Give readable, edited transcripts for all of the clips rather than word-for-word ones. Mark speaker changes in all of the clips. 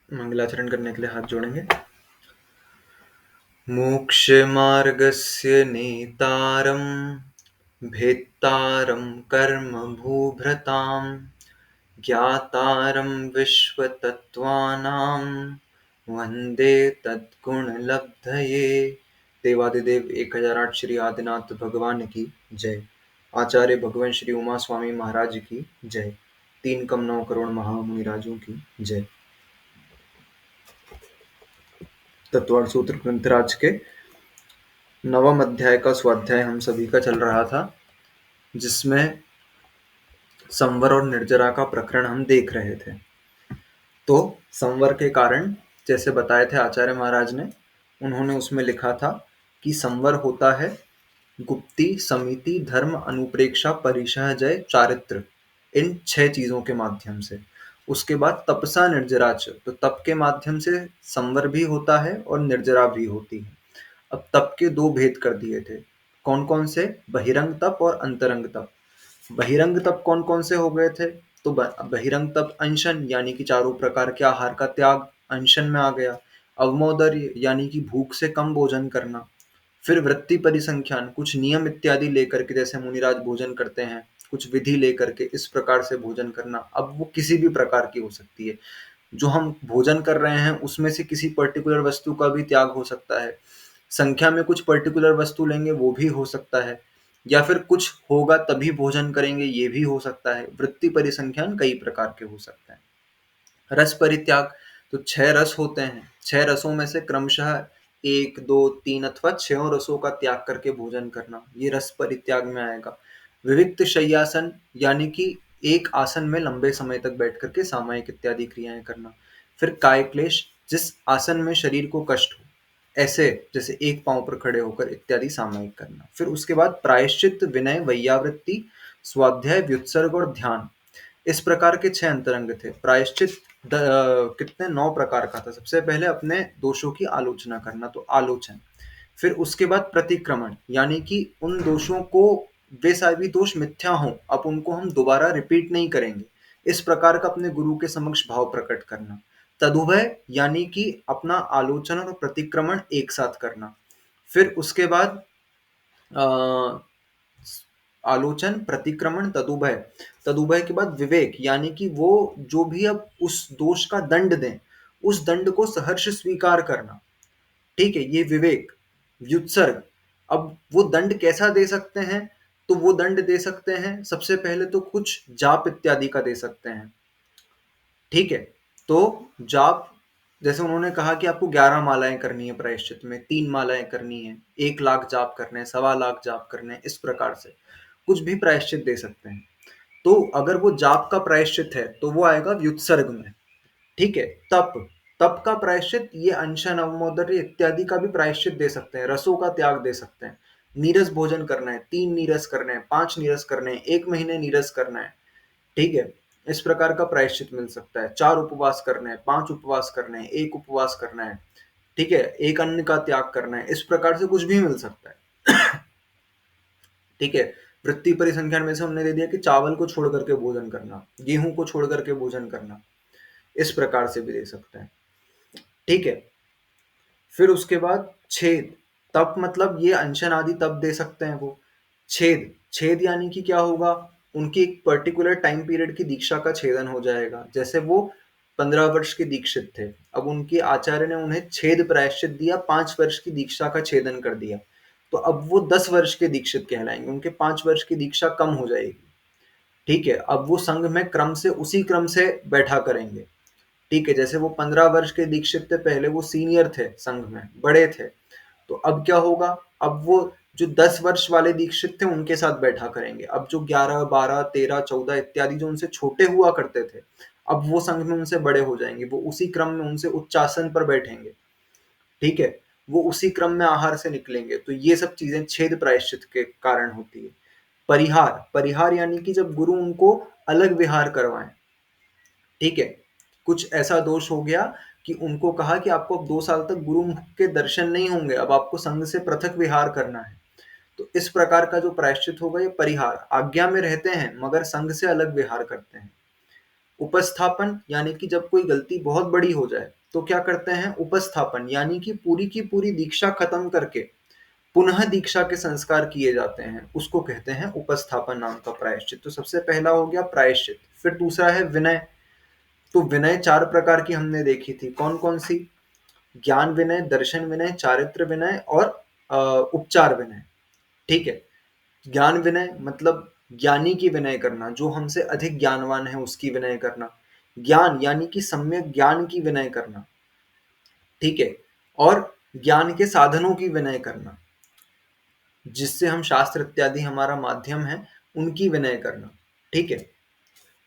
Speaker 1: मंगलाचरण करने के लिए हाथ जोड़ेंगे। मोक्षमार्गस्य नेतारं भेत्तारं कर्मभूभृतां ज्ञातारं विश्वतत्त्वानां वन्दे तद्गुणलब्धये। देवादिदेव 1008 श्री आदिनाथ भगवान की जय। आचार्य भगवान श्री उमा स्वामी महाराज की जय। 3 करोड़ महामुनिराजों की जय। तत्वार्थ सूत्र ग्रंथराज के 9वें अध्याय का स्वाध्याय हम सभी का चल रहा था, जिसमें संवर और निर्जरा का प्रकरण हम देख रहे थे। तो संवर के कारण जैसे बताए थे आचार्य महाराज ने, उन्होंने उसमें लिखा था कि संवर होता है गुप्ति, समिति, धर्म, अनुप्रेक्षा, परिशहजय, चारित्र, इन 6 चीजों के माध्यम से। उसके बाद तपसा निर्जराच, तो तप के माध्यम से संवर भी होता है और निर्जरा भी होती है। अब तप के 2 भेद कर दिए थे। कौन कौन से? बहिरंग तप और अंतरंग तप। बहिरंग तप कौन कौन से हो गए थे? तो बहिरंग तप अनशन यानी कि 4 प्रकार के आहार का त्याग अनशन में आ गया। अवमोदर्य यानी कि भूख से कम भोजन करना। फिर वृत्ति परिसंख्यान, कुछ नियम इत्यादि लेकर के, जैसे मुनिराज भोजन करते हैं कुछ विधि लेकर के, इस प्रकार से भोजन करना। अब वो किसी भी प्रकार की हो सकती है। जो हम भोजन कर रहे हैं उसमें से किसी पर्टिकुलर वस्तु का भी त्याग हो सकता है। संख्या में कुछ पर्टिकुलर वस्तु लेंगे वो भी हो सकता है, या फिर कुछ होगा तभी भोजन करेंगे ये भी हो सकता है। वृत्ति परिसंख्यान कई प्रकार के हो सकते हैं। रस परित्याग, तो 6 रस होते हैं। 6 रसों में से क्रमशः 1, 2, 3 अथवा 6 रसों का त्याग करके भोजन करना, ये रस परित्याग में आएगा। विविक्त शय्यासन यानी कि एक आसन में लंबे समय तक बैठ करके सामायिक इत्यादि क्रियाएं करना। फिर काय क्लेश, जिस आसन में शरीर को कष्ट हो, ऐसे जैसे एक पांव पर खड़े होकर इत्यादि सामायिक करना। फिर उसके बाद प्रायश्चित, विनय, वैयावृत्ति, स्वाध्याय, व्युत्सर्ग और ध्यान, इस प्रकार के 6 अंतरंग थे। प्रायश्चित कितने 9 प्रकार का था। सबसे पहले अपने दोषों की आलोचना करना, तो आलोचन। फिर उसके बाद प्रतिक्रमण, यानी कि उन दोषों को, वे सभी दोष मिथ्या हों, अब उनको हम दोबारा रिपीट नहीं करेंगे, इस प्रकार का अपने गुरु के समक्ष भाव प्रकट करना। तदुभय यानी कि अपना आलोचन और प्रतिक्रमण एक साथ करना। फिर उसके बाद आलोचन, प्रतिक्रमण, तदुभय। तदुभय के बाद विवेक, यानी कि वो जो भी अब उस दोष का दंड दें, उस दंड को सहर्ष स्वीकार करना। ठीक है, ये विवेक। व्युत्सर्ग, अब वो दंड कैसा दे सकते हैं? तो वो दंड दे सकते हैं, सबसे पहले तो कुछ जाप इत्यादि का दे सकते हैं। ठीक है, तो जाप, जैसे उन्होंने कहा कि आपको 11 मालाएं करनी है प्रायश्चित में, 3 मालाएं करनी है, 1 लाख जाप करने हैं, 1.25 लाख जाप करने हैं, इस प्रकार से कुछ भी प्रायश्चित दे सकते हैं। तो अगर वो जाप का प्रायश्चित है तो वो आएगा व्युत्सर्ग में। ठीक है, तप, तप का प्रायश्चित ये अनशन, अवमोदर्य इत्यादि का भी प्रायश्चित दे सकते हैं, रसों का त्याग दे सकते हैं। नीरस भोजन करना है, 3 नीरस करने हैं, 5 नीरस करने हैं, 1 महीने नीरस करना है। ठीक है, इस प्रकार का प्रायश्चित मिल सकता है। 4 उपवास करने हैं, 5 उपवास करने हैं, 1 उपवास करना है। ठीक है, 1 अन्न का त्याग करना है, इस प्रकार से कुछ भी मिल सकता है। ठीक है, वृत्ति परिसंख्यान में से हमने दे दिया कि चावल को छोड़ करके भोजन करना, गेहूं को छोड़ करके भोजन करना, इस प्रकार से भी दे सकते हैं। ठीक है, फिर उसके बाद छेद, तप मतलब ये अनशन आदि तप दे सकते हैं वो। छेद, छेद यानी कि क्या होगा? उनकी एक पर्टिकुलर टाइम पीरियड की दीक्षा का छेदन हो जाएगा। जैसे वो 15 वर्ष के दीक्षित थे, अब उनके आचार्य ने उन्हें छेद प्रायश्चित दिया, 5 वर्ष की दीक्षा का छेदन कर दिया, तो अब वो 10 वर्ष के दीक्षित कहलाएंगे, उनके 5 वर्ष की दीक्षा कम हो जाएगी। ठीक है, अब वो संघ में क्रम से, उसी क्रम से बैठा करेंगे। ठीक है, जैसे वो 15 वर्ष के दीक्षित थे, पहले वो सीनियर थे, संघ में बड़े थे, तो अब क्या होगा? अब वो जो 10 वर्ष वाले दीक्षित थे उनके साथ बैठा करेंगे। अब जो 11, 12, 13, 14 इत्यादि जो उनसे छोटे हुआ करते थे, अब वो संघ में उनसे बड़े हो जाएंगे, वो उसी क्रम में उनसे उच्चासन पर बैठेंगे। ठीक है, वो उसी क्रम में आहार से निकलेंगे। तो ये सब चीजें छेद प्रायश्चित के कारण होती है। परिहार, परिहार यानी कि जब गुरु उनको अलग विहार करवाएं। ठीक है, कुछ ऐसा दोष हो गया कि उनको कहा कि आपको अब 2 साल तक गुरुमुख के दर्शन नहीं होंगे, अब आपको संघ से पृथक विहार करना है। तो इस प्रकार का जो प्रायश्चित होगा ये परिहार, आज्ञा में रहते हैं मगर संघ से अलग विहार करते हैं। उपस्थापन यानी कि जब कोई गलती बहुत बड़ी हो जाए तो क्या करते हैं, उपस्थापन यानी कि पूरी की पूरी दीक्षा खत्म करके पुनः दीक्षा के संस्कार किए जाते हैं, उसको कहते हैं उपस्थापन नाम का प्रायश्चित। तो सबसे पहला हो गया प्रायश्चित। फिर दूसरा है विनय। तो विनय चार प्रकार की हमने देखी थी, कौन कौन सी? ज्ञान विनय, दर्शन विनय, चारित्र विनय और उपचार विनय। ठीक है। ज्ञान विनय मतलब ज्ञानी की विनय करना, जो हमसे अधिक ज्ञानवान है उसकी विनय करना। ज्ञान यानी कि सम्यक ज्ञान की विनय करना। ठीक है। और ज्ञान के साधनों की विनय करना, जिससे हम शास्त्र इत्यादि हमारा माध्यम है, उनकी विनय करना। ठीक है।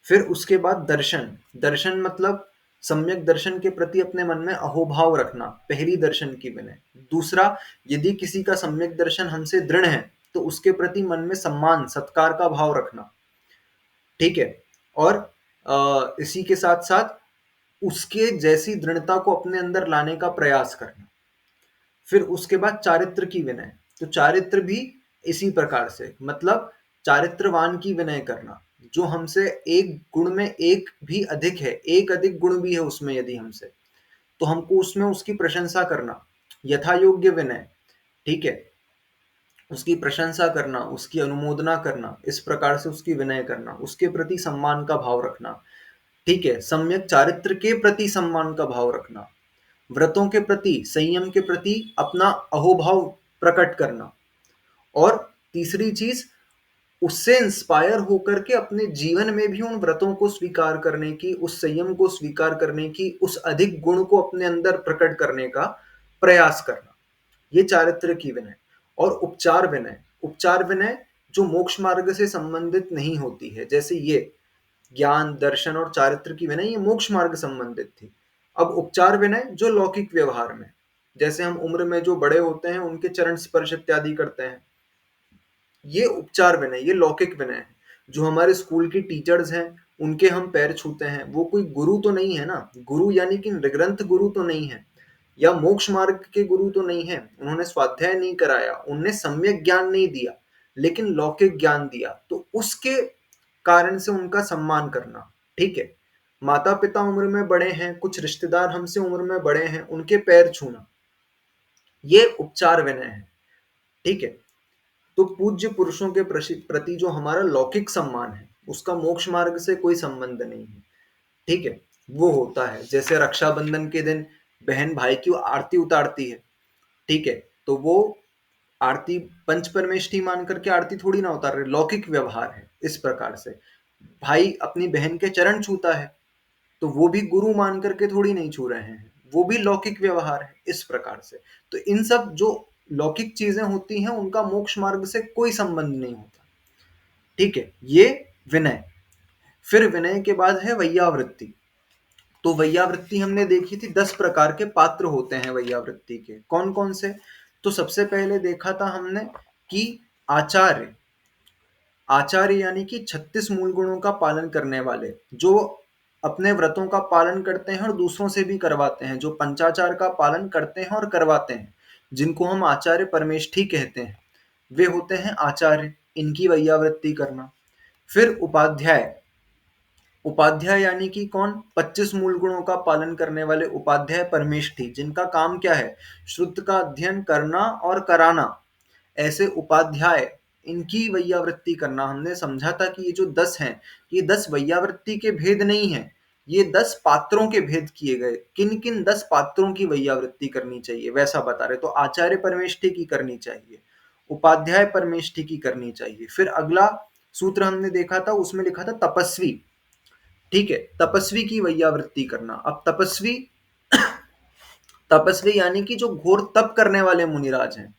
Speaker 1: फिर उसके बाद दर्शन। दर्शन मतलब सम्यक दर्शन के प्रति अपने मन में अहोभाव रखना, पहली दर्शन की विनय। दूसरा, यदि किसी का सम्यक दर्शन हमसे दृढ़ है तो उसके प्रति मन में सम्मान सत्कार का भाव रखना। ठीक है। और इसी के साथ साथ उसके जैसी दृढ़ता को अपने अंदर लाने का प्रयास करना। फिर उसके बाद चारित्र की विनय। तो चारित्र भी इसी प्रकार से, मतलब चारित्रवान की विनय करना, जो हमसे एक गुण में एक भी अधिक है, एक अधिक गुण भी है उसमें यदि हमसे, तो हमको उसमें उसकी प्रशंसा करना, यथा योग्य विनय। ठीक है। उसकी प्रशंसा करना, उसकी अनुमोदना करना, इस प्रकार से उसकी विनय करना, उसके प्रति सम्मान का भाव रखना। ठीक है। सम्यक चारित्र के प्रति सम्मान का भाव रखना, व्रतों के प्रति, संयम के प्रति अपना अहोभाव प्रकट करना। और तीसरी चीज, उससे इंस्पायर होकर के अपने जीवन में भी उन व्रतों को स्वीकार करने की, उस संयम को स्वीकार करने की, उस अधिक गुण को अपने अंदर प्रकट करने का प्रयास करना। ये चारित्र की विनय। और उपचार विनय। उपचार विनय जो मोक्ष मार्ग से संबंधित नहीं होती है, जैसे ये ज्ञान, दर्शन और चारित्र की विनय, ये मोक्ष मार्ग संबंधित थी। अब उपचार विनय जो लौकिक व्यवहार में, जैसे हम उम्र में जो बड़े होते हैं उनके चरण स्पर्श इत्यादि करते हैं, ये उपचार विनय, ये लौकिक विनय है। जो हमारे स्कूल की टीचर्स हैं, उनके हम पैर छूते हैं, वो कोई गुरु तो नहीं है ना, गुरु यानी कि ग्रंथ गुरु तो नहीं है, या मोक्ष मार्ग के गुरु तो नहीं है, उन्होंने स्वाध्याय नहीं कराया, उन्होंने सम्यक ज्ञान नहीं दिया, लेकिन लौकिक ज्ञान दिया, तो उसके कारण से उनका सम्मान करना। ठीक है। माता पिता उम्र में बड़े हैं, कुछ रिश्तेदार हमसे उम्र में बड़े हैं, उनके पैर छूना, ये उपचार विनय है। ठीक है। तो पूज्य पुरुषों के प्रति जो हमारा लौकिक सम्मान है, उसका मोक्ष मार्ग से कोई संबंध नहीं है। ठीक है। वो होता है जैसे रक्षाबंधन के दिन बहन भाई की आरती उतारती है। ठीक है। तो वो आरती पंच परमेष्ठी मान करके आरती थोड़ी ना उतार रहे, लौकिक व्यवहार है। इस प्रकार से भाई अपनी बहन के चरण छूता है, तो वो भी गुरु मान करके थोड़ी नहीं छू रहे हैं, वो भी लौकिक व्यवहार है। इस प्रकार से तो इन सब जो लौकिक चीजें होती हैं उनका मोक्ष मार्ग से कोई संबंध नहीं होता। ठीक है। ये विनय। फिर विनय के बाद है वैयावृत्ति। तो वैयावृत्ति हमने देखी थी, 10 प्रकार के पात्र होते हैं वैयावृत्ति के, कौन कौन से? तो सबसे पहले देखा था हमने कि आचार्य। आचार्य यानी कि 36 मूल गुणों का पालन करने वाले, जो अपने व्रतों का पालन करते हैं और दूसरों से भी करवाते हैं, जो पंचाचार का पालन करते हैं और करवाते हैं, जिनको हम आचार्य परमेष्ठी कहते हैं, वे होते हैं आचार्य। इनकी वैयावृत्ति करना। फिर उपाध्याय। उपाध्याय यानी कि कौन? 25 मूल गुणों का पालन करने वाले उपाध्याय परमेष्ठी, जिनका काम क्या है? शुद्ध का अध्ययन करना और कराना, ऐसे उपाध्याय, इनकी वैयावृत्ति करना। हमने समझा था कि ये जो 10 हैं, ये 10 वैयावृत्ति के भेद नहीं है, ये 10 पात्रों के भेद किए गए। किन किन 10 पात्रों की वैयावृत्ति करनी चाहिए वैसा बता रहे। तो आचार्य परमेष्ठी की करनी चाहिए, उपाध्याय परमेष्ठी की करनी चाहिए। फिर अगला सूत्र हमने देखा था, उसमें लिखा था तपस्वी। ठीक है। तपस्वी की वैयावृत्ति करना। अब तपस्वी, तपस्वी यानी कि जो घोर तप करने वाले मुनिराज हैं।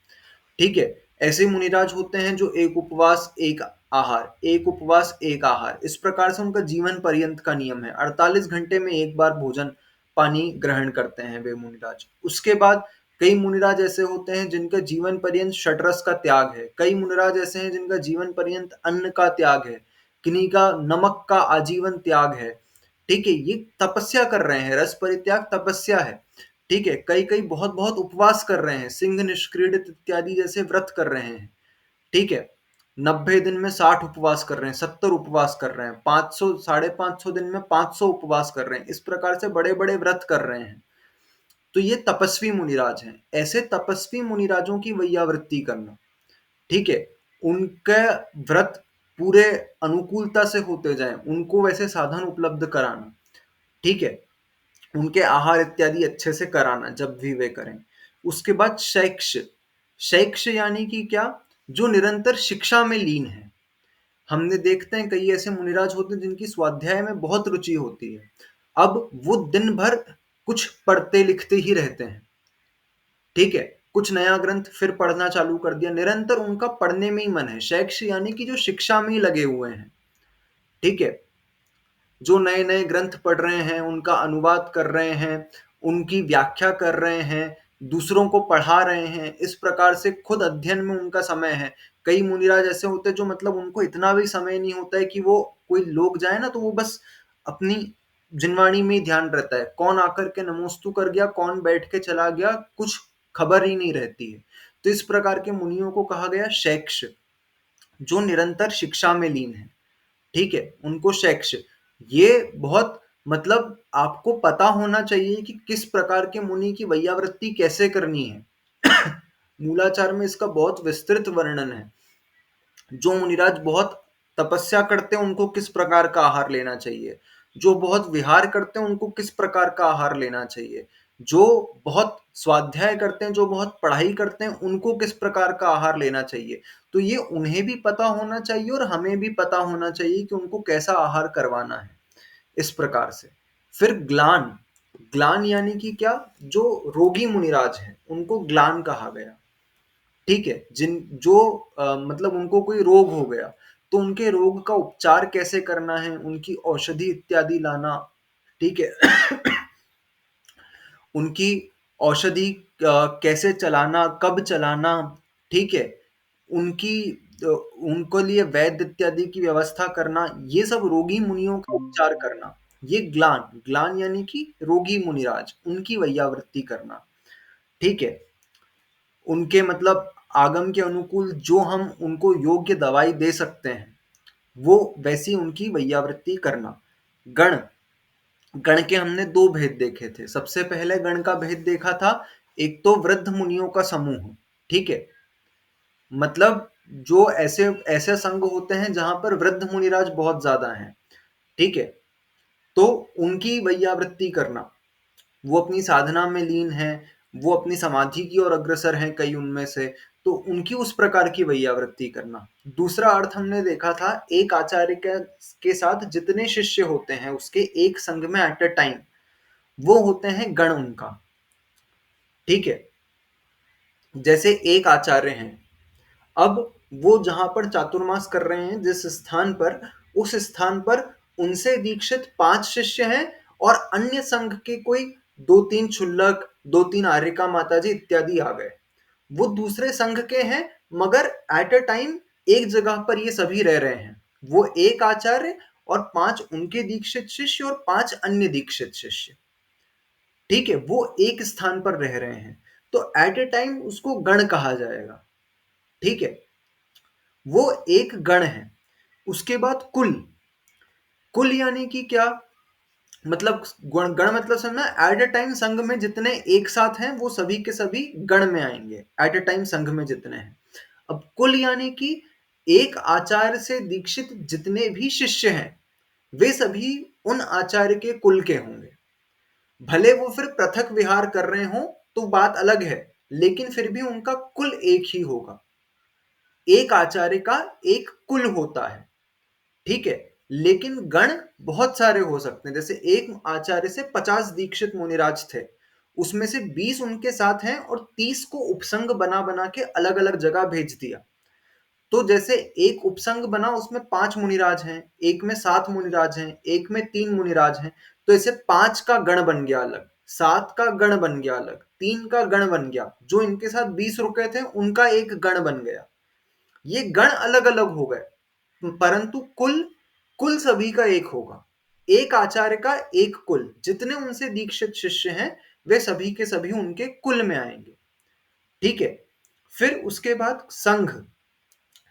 Speaker 1: ठीक है। ऐसे मुनिराज होते हैं जो एक उपवास एक आहार, एक उपवास एक आहार, इस प्रकार से उनका जीवन पर्यंत का नियम है। 48 घंटे में एक बार भोजन पानी ग्रहण करते हैं वे मुनिराज। उसके बाद कई मुनिराज ऐसे होते हैं जिनका जीवन पर्यंत षड्रस का त्याग है, कई मुनिराज ऐसे हैं जिनका जीवन पर्यंत अन्न का त्याग है, किन्हीं का नमक का आजीवन त्याग है। ठीक है। ये तपस्या कर रहे हैं, रस परित्याग तपस्या है। ठीक है। कई कई बहुत बहुत उपवास कर रहे हैं, सिंह निष्क्रीडित इत्यादि जैसे व्रत कर रहे हैं। ठीक है। 90 दिन में 60 उपवास कर रहे हैं, 70 उपवास कर रहे हैं, 500 550 दिन में 500 उपवास कर रहे हैं, इस प्रकार से बड़े बड़े व्रत कर रहे हैं। तो ये तपस्वी मुनिराज हैं। ऐसे तपस्वी मुनिराजों की वैयावृत्ति करना, ठीक है, उनका व्रत पूरे अनुकूलता से होते जाए, उनको वैसे साधन उपलब्ध कराना, ठीक है, उनके आहार इत्यादि अच्छे से कराना जब भी वे करें। उसके बाद शैक्ष, शैक्ष यानी कि क्या, जो निरंतर शिक्षा में लीन है। हमने देखते हैं कई ऐसे मुनिराज होते हैं जिनकी स्वाध्याय में बहुत रुचि होती है, अब वो दिन भर कुछ पढ़ते लिखते ही रहते हैं, ठीक है, कुछ नया ग्रंथ फिर पढ़ना चालू कर दिया, निरंतर उनका पढ़ने में ही मन है। शैक्ष यानी कि जो शिक्षा में ही लगे हुए हैं, ठीक है, जो नए नए ग्रंथ पढ़ रहे हैं, उनका अनुवाद कर रहे हैं, उनकी व्याख्या कर रहे हैं, दूसरों को पढ़ा रहे हैं, इस प्रकार से खुद अध्ययन में उनका समय है। कई मुनिराज ऐसे होते हैं जो मतलब उनको इतना भी समय नहीं होता है कि वो कोई लोग जाए ना तो वो बस अपनी जिनवाणी में ही ध्यान रहता है, कौन आकर के नमोस्तु कर गया, कौन बैठ के चला गया, कुछ खबर ही नहीं रहती है। तो इस प्रकार के मुनियों को कहा गया शैक्ष, जो निरंतर शिक्षा में लीन है, ठीक है, उनको शैक्ष। ये बहुत मतलब आपको पता होना चाहिए कि किस प्रकार के मुनि की वैयावृत्ति कैसे करनी है। मूलाचार में इसका बहुत विस्तृत वर्णन है। जो मुनिराज बहुत तपस्या करते हैं उनको किस प्रकार का आहार लेना चाहिए, जो बहुत विहार करते हैं उनको किस प्रकार का आहार लेना चाहिए, जो बहुत स्वाध्याय करते हैं, जो बहुत पढ़ाई करते हैं, उनको किस प्रकार का आहार लेना चाहिए। तो ये उन्हें भी पता होना चाहिए और हमें भी पता होना चाहिए कि उनको कैसा आहार करवाना है, इस प्रकार से। फिर ग्लान, ग्लान यानी कि क्या, जो रोगी मुनिराज हैं उनको ग्लान कहा गया, ठीक है, जिन जो मतलब उनको कोई रोग हो गया तो उनके रोग का उपचार कैसे करना है, उनकी औषधि इत्यादि लाना, ठीक है, उनकी औषधि कैसे चलाना, कब चलाना, ठीक है, उनकी उनको लिए वैद्य इत्यादि की व्यवस्था करना, ये सब रोगी मुनियों का उपचार करना, ये ग्लान, ग्लान यानी कि रोगी मुनिराज, उनकी वैयावृत्ति करना, ठीक है, उनके मतलब आगम के अनुकूल जो हम उनको योग्य दवाई दे सकते हैं वो वैसी उनकी वैयावृत्ति करना। गण, गण के हमने दो भेद देखे थे। सबसे पहले गण का भेद देखा था, एक तो वृद्ध मुनियों का समूह, ठीक है, मतलब जो ऐसे ऐसे संघ होते हैं जहां पर वृद्ध मुनिराज बहुत ज्यादा हैं, ठीक है, तो उनकी वैयावृत्ति करना, वो अपनी साधना में लीन है, वो अपनी समाधि की ओर अग्रसर हैं कई उनमें से, तो उनकी उस प्रकार की वैयावृत्ति करना। दूसरा अर्थ हमने देखा था, एक आचार्य के साथ जितने शिष्य होते हैं उसके एक संघ में एट अ टाइम, वो होते हैं गण उनका, ठीक है, जैसे एक आचार्य हैं, अब वो जहां पर चातुर्मास कर रहे हैं जिस स्थान पर, उस स्थान पर उनसे दीक्षित 5 शिष्य हैं और अन्य संघ के कोई 2-3 क्षुल्लक, 2-3 आर्यिका माताजी इत्यादि आ गए, वो दूसरे संघ के हैं, मगर एट अ टाइम एक जगह पर ये सभी रह रहे हैं। वो एक आचार्य और 5 उनके दीक्षित शिष्य और 5 अन्य दीक्षित शिष्य, ठीक है, वो एक स्थान पर रह रहे हैं, तो एट अ टाइम उसको गण कहा जाएगा, ठीक है, वो एक गण है। उसके बाद कुल, कुल यानी कि क्या, मतलब गण, गण मतलब समझना, एट अ टाइम संघ में जितने एक साथ हैं वो सभी के सभी गण में आएंगे, एट अ टाइम संघ में जितने हैं। अब कुल यानी कि एक आचार्य से दीक्षित जितने भी शिष्य हैं वे सभी उन आचार्य के कुल के होंगे, भले वो फिर पृथक विहार कर रहे हों तो बात अलग है, लेकिन फिर भी उनका कुल एक ही होगा। एक आचार्य का एक कुल होता है, ठीक है, लेकिन गण बहुत सारे हो सकते हैं, जैसे एक आचार्य से 50 दीक्षित मुनिराज थे, उसमें से 20 उनके साथ हैं और 30 को उपसंग बना बना के अलग अलग जगह भेज दिया। तो जैसे एक उपसंग बना उसमें 5 मुनिराज हैं, एक में 7 मुनिराज हैं, एक में 3 मुनिराज हैं, तो ऐसे 5 का गण बन गया अलग, 7 का गण बन गया अलग, 3 का गण बन गया, जो इनके साथ 20 रुके थे उनका एक गण बन गया। ये गण अलग अलग हो गए परंतु कुल, कुल सभी का एक होगा। एक आचार्य का एक कुल, जितने उनसे दीक्षित शिष्य हैं वे सभी के सभी उनके कुल में आएंगे, ठीक है। फिर उसके बाद संघ,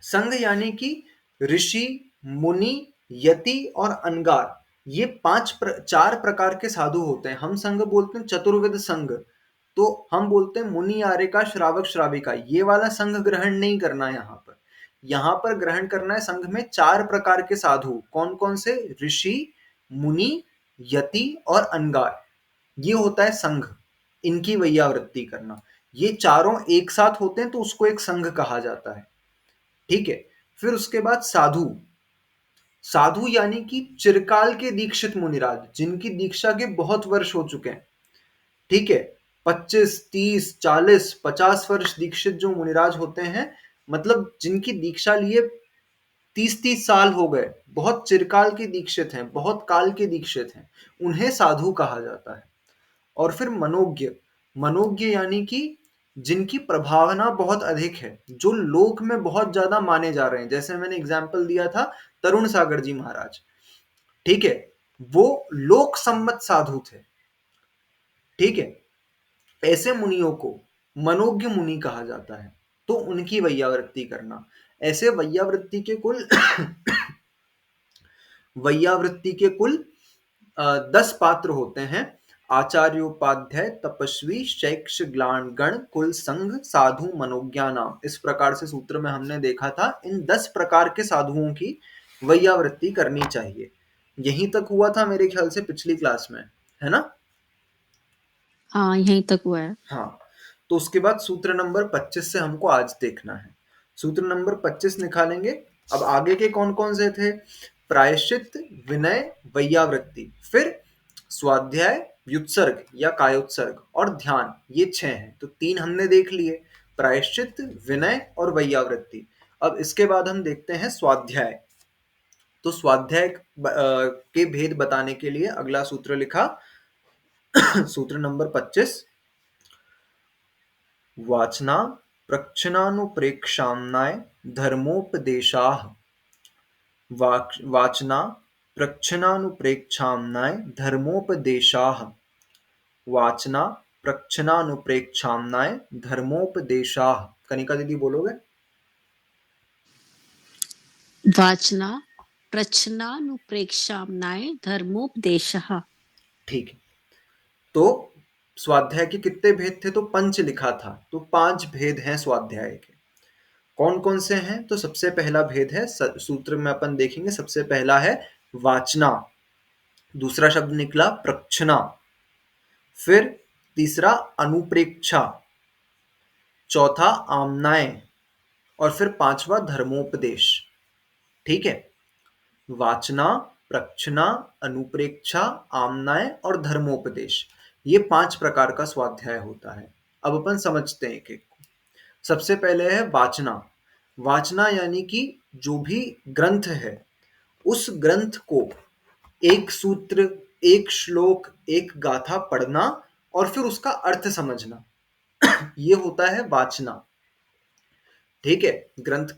Speaker 1: संघ यानी कि ऋषि, मुनि, यति और अनगार, ये चार प्रकार के साधु होते हैं। हम संघ बोलते हैं चतुर्विध संघ, तो हम बोलते हैं मुनि, आर्यका, श्रावक, श्राविका। ये वाला संघ ग्रहण नहीं करना है यहाँ पर। यहाँ पर ग्रहण करना है संघ में चार प्रकार के साधु। कौन कौन से? ऋषि, मुनि, यति और अनगार। ये होता है संघ, इनकी वैयावृत्ति करना। ये चारों एक साथ होते हैं तो उसको एक संघ कहा जाता है। ठीक है। फिर उसके बाद साधु। साधु यानी कि चिरकाल के दीक्षित मुनिराज, जिनकी दीक्षा के बहुत वर्ष हो चुके हैं। ठीक है। 25, 30, 40, 50 वर्ष दीक्षित जो मुनिराज होते हैं, मतलब जिनकी दीक्षा लिए 30-30 साल हो गए, बहुत चिरकाल के दीक्षित हैं, बहुत काल के दीक्षित हैं, उन्हें साधु कहा जाता है। और फिर मनोज्ञ। मनोज्ञ यानी कि जिनकी प्रभावना बहुत अधिक है, जो लोक में बहुत ज्यादा माने जा रहे हैं। जैसे मैंने एग्जाम्पल दिया था तरुण सागर जी महाराज। ठीक है। वो लोक सम्मत साधु थे। ठीक है। ऐसे मुनियों को मनोज्ञ मुनि कहा जाता है। तो उनकी वैयावृत्ति करना। ऐसे वैयावृत्ति के कुल 10 पात्र होते हैं। आचार्योपाध्याय, तपस्वी, शैक्ष, ग्लान, गण, कुल, संघ, साधु, मनोज्ञा नाम। इस प्रकार से सूत्र में हमने देखा था इन 10 प्रकार के साधुओं की वैयावृत्ति करनी चाहिए। यहीं तक हुआ था मेरे ख्याल से पिछली क्लास में, है ना?
Speaker 2: हाँ, यहीं तक हुआ है।
Speaker 1: हाँ। तो उसके बाद सूत्र नंबर 25 से हमको आज देखना है। सूत्र नंबर 25 निकालेंगे। अब आगे के कौन कौन से थे? प्रायश्चित, विनय, वैयावृत्ति, फिर स्वाध्याय, व्युत्सर्ग या कायोत्सर्ग और ध्यान। ये 6 हैं। तो 3 हमने देख लिए, प्रायश्चित, विनय और वैयावृत्ति। अब इसके बाद हम देखते हैं स्वाध्याय। तो स्वाध्याय के भेद बताने के लिए अगला सूत्र लिखा सूत्र नंबर 25। वाचना प्रक्षनानुप्रेक्षाम्नाय धर्मोपदेशाः। वाचना प्रक्षनानुप्रेक्षाम्नाय धर्मोपदेशाः। वाचना प्रक्षनानुप्रेक्षाम्नाय धर्मोपदेशाः। कनिका दीदी बोलोगे?
Speaker 2: वाचना प्रच्छनानुप्रेक्षाम्नाय धर्मोपदेशः।
Speaker 1: ठीक है। तो स्वाध्याय के कितने भेद थे? तो पंच लिखा था, तो 5 भेद हैं स्वाध्याय के। कौन कौन से हैं? तो सबसे पहला भेद है, सूत्र में अपन देखेंगे, सबसे पहला है वाचना। दूसरा शब्द निकला प्रक्षना। फिर तीसरा अनुप्रेक्षा। चौथा आमनाय। और फिर पांचवा धर्मोपदेश। ठीक है। वाचना, प्रक्षना, अनुप्रेक्षा, आमनाय और धर्मोपदेश, ये 5 प्रकार का स्वाध्याय होता है। अब अपन समझते हैं एक एक को। सबसे पहले है वाचना। वाचना यानी कि जो भी ग्रंथ है, उस ग्रंथ को एक सूत्र, एक श्लोक, एक गाथा पढ़ना और फिर उसका अर्थ समझना, ये होता है वाचना। ठीक है। ग्रंथ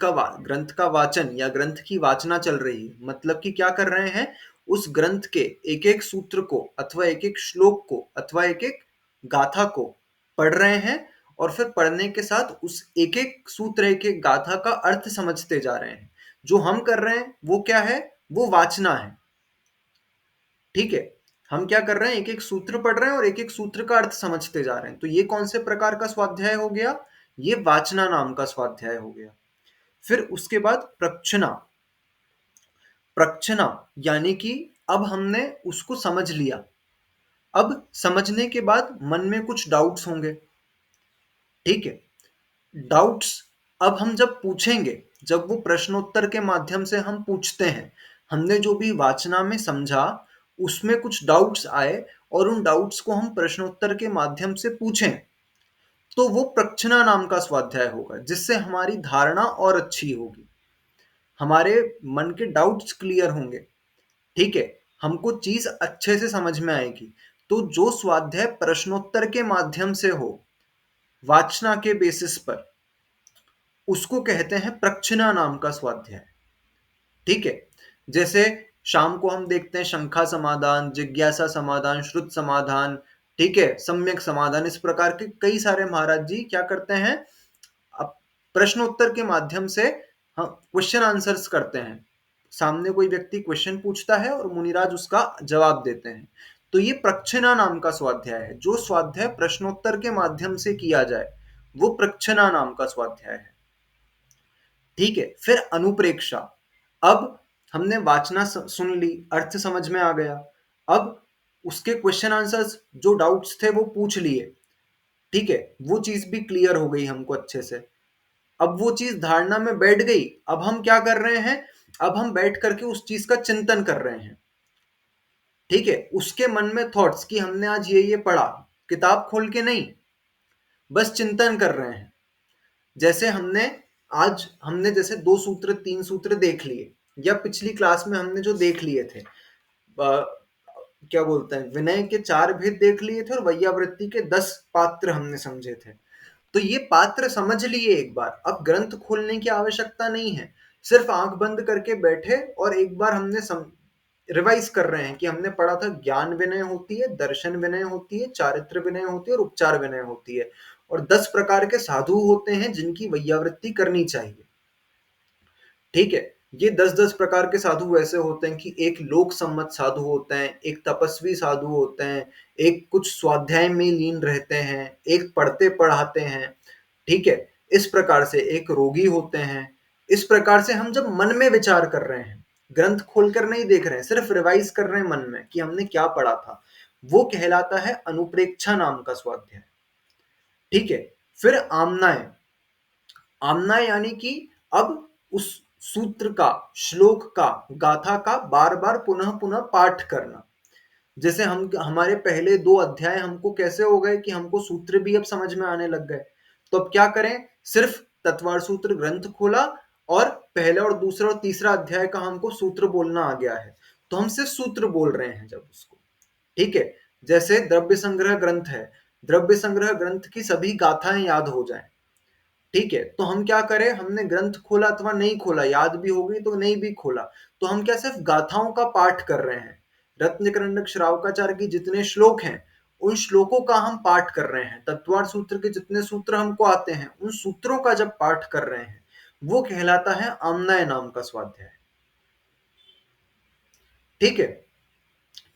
Speaker 1: का वाचन या ग्रंथ की वाचना चल रही है, मतलब कि क्या कर रहे हैं? उस ग्रंथ के एक एक सूत्र को अथवा एक एक श्लोक को अथवा एक एक गाथा को पढ़ रहे हैं और फिर पढ़ने के साथ उस एक एक सूत्र, एक एक गाथा का अर्थ समझते जा रहे हैं। जो हम कर रहे हैं वो क्या है? वो वाचना है। ठीक है। हम क्या कर रहे हैं? एक एक सूत्र पढ़ रहे हैं और एक एक सूत्र का अर्थ समझते जा रहे हैं। तो ये कौन से प्रकार का स्वाध्याय हो गया? ये वाचना नाम का स्वाध्याय हो गया। फिर उसके बाद प्रक्षना। प्रक्षना यानी कि अब हमने उसको समझ लिया। अब समझने के बाद मन में कुछ डाउट्स होंगे। ठीक है। डाउट्स अब हम जब पूछेंगे, जब वो प्रश्नोत्तर के माध्यम से हम पूछते हैं, हमने जो भी वाचना में समझा उसमें कुछ डाउट्स आए और उन डाउट्स को हम प्रश्नोत्तर के माध्यम से पूछें, तो वो प्रक्षना नाम का स्वाध्याय होगा, जिससे हमारी धारणा और अच्छी होगी, हमारे मन के डाउट्स क्लियर होंगे। ठीक है। हमको चीज अच्छे से समझ में आएगी। तो जो स्वाध्याय प्रश्नोत्तर के माध्यम से हो, वाचना के बेसिस पर, उसको कहते हैं प्रक्षना नाम का स्वाध्याय। ठीक है। जैसे शाम को हम देखते हैं शंखा समाधान, जिज्ञासा समाधान, श्रुत समाधान, ठीक है, सम्यक समाधान, इस प्रकार के कई सारे महाराज जी क्या करते हैं? अब प्रश्नोत्तर के माध्यम से हाँ, क्वेश्चन आंसर्स करते हैं। सामने कोई व्यक्ति क्वेश्चन पूछता है और मुनिराज उसका जवाब देते हैं। तो ये प्रच्छना नाम का स्वाध्याय है। जो स्वाध्याय प्रश्नोत्तर के माध्यम से किया जाए वो प्रच्छना नाम का स्वाध्याय है। ठीक है, फिर अनुप्रेक्षा। अब हमने वाचना सुन ली, अर्थ समझ में आ गया। अब उसके क्वेश्चन आंसर्स जो डाउट्स थे वो पूछ लिए। ठीक है, वो चीज भी क्लियर हो गई हमको अच्छे से। अब वो चीज धारणा में बैठ गई। अब हम क्या कर रहे हैं? अब हम बैठ करके उस चीज का चिंतन कर रहे हैं। ठीक है, उसके मन में थॉट्स कि हमने आज ये पढ़ा, किताब खोल के नहीं, बस चिंतन कर रहे हैं। जैसे हमने जैसे 2 सूत्र 3 सूत्र देख लिए, या पिछली क्लास में हमने जो देख लिए थे, क्या बोलते हैं, विनय के 4 भेद देख लिए थे और वैयावृत्ति के 10 पात्र हमने समझे थे। तो ये पात्र समझ लिए एक बार, अब ग्रंथ खोलने की आवश्यकता नहीं है। सिर्फ आंख बंद करके बैठे और एक बार हमने रिवाइज कर रहे हैं कि हमने पढ़ा था ज्ञान विनय होती है, दर्शन विनय होती है, चारित्र विनय होती है और उपचार विनय होती है। और 10 प्रकार के साधु होते हैं जिनकी वैयावृत्ति करनी चाहिए। ठीक है, ये 10-10 प्रकार के साधु वैसे होते हैं कि एक लोक सम्मत साधु होते हैं, एक तपस्वी साधु होते हैं, एक कुछ स्वाध्याय में लीन रहते हैं, एक पढ़ते पढ़ाते हैं। ठीक है, इस प्रकार से एक रोगी होते हैं। इस प्रकार से हम जब मन में विचार कर रहे हैं, ग्रंथ खोलकर नहीं देख रहे हैं, सिर्फ रिवाइज कर रहे हैं मन में कि हमने क्या पढ़ा था, वो कहलाता है अनुप्रेक्षा नाम का स्वाध्याय। ठीक है, फिर आमनाय। आमना यानी कि अब उस सूत्र का, श्लोक का, गाथा का बार बार पुनः पुनः पाठ करना। जैसे हम हमारे पहले 2 अध्याय हमको कैसे हो गए कि हमको सूत्र भी अब समझ में आने लग गए। तो अब क्या करें? सिर्फ तत्वार सूत्र ग्रंथ खोला और पहला और दूसरा और तीसरा अध्याय का हमको सूत्र बोलना आ गया है, तो हम सिर्फ सूत्र बोल रहे हैं जब उसको। ठीक है, जैसे द्रव्य संग्रह ग्रंथ है, द्रव्य संग्रह ग्रंथ की सभी गाथाएं याद हो जाएं। ठीक है, तो हम क्या करें, हमने ग्रंथ खोला अथवा नहीं खोला, याद भी हो गई तो नहीं भी खोला, तो हम क्या सिर्फ गाथाओं का पाठ कर रहे हैं। रत्नकरंडक श्रावकाचार्य की जितने श्लोक हैं उन श्लोकों का हम पाठ कर रहे हैं। तत्वार सूत्र के जितने सूत्र हमको आते हैं उन सूत्रों का जब पाठ कर रहे हैं, वो कहलाता है आमनाय नाम का स्वाध्याय। ठीक है,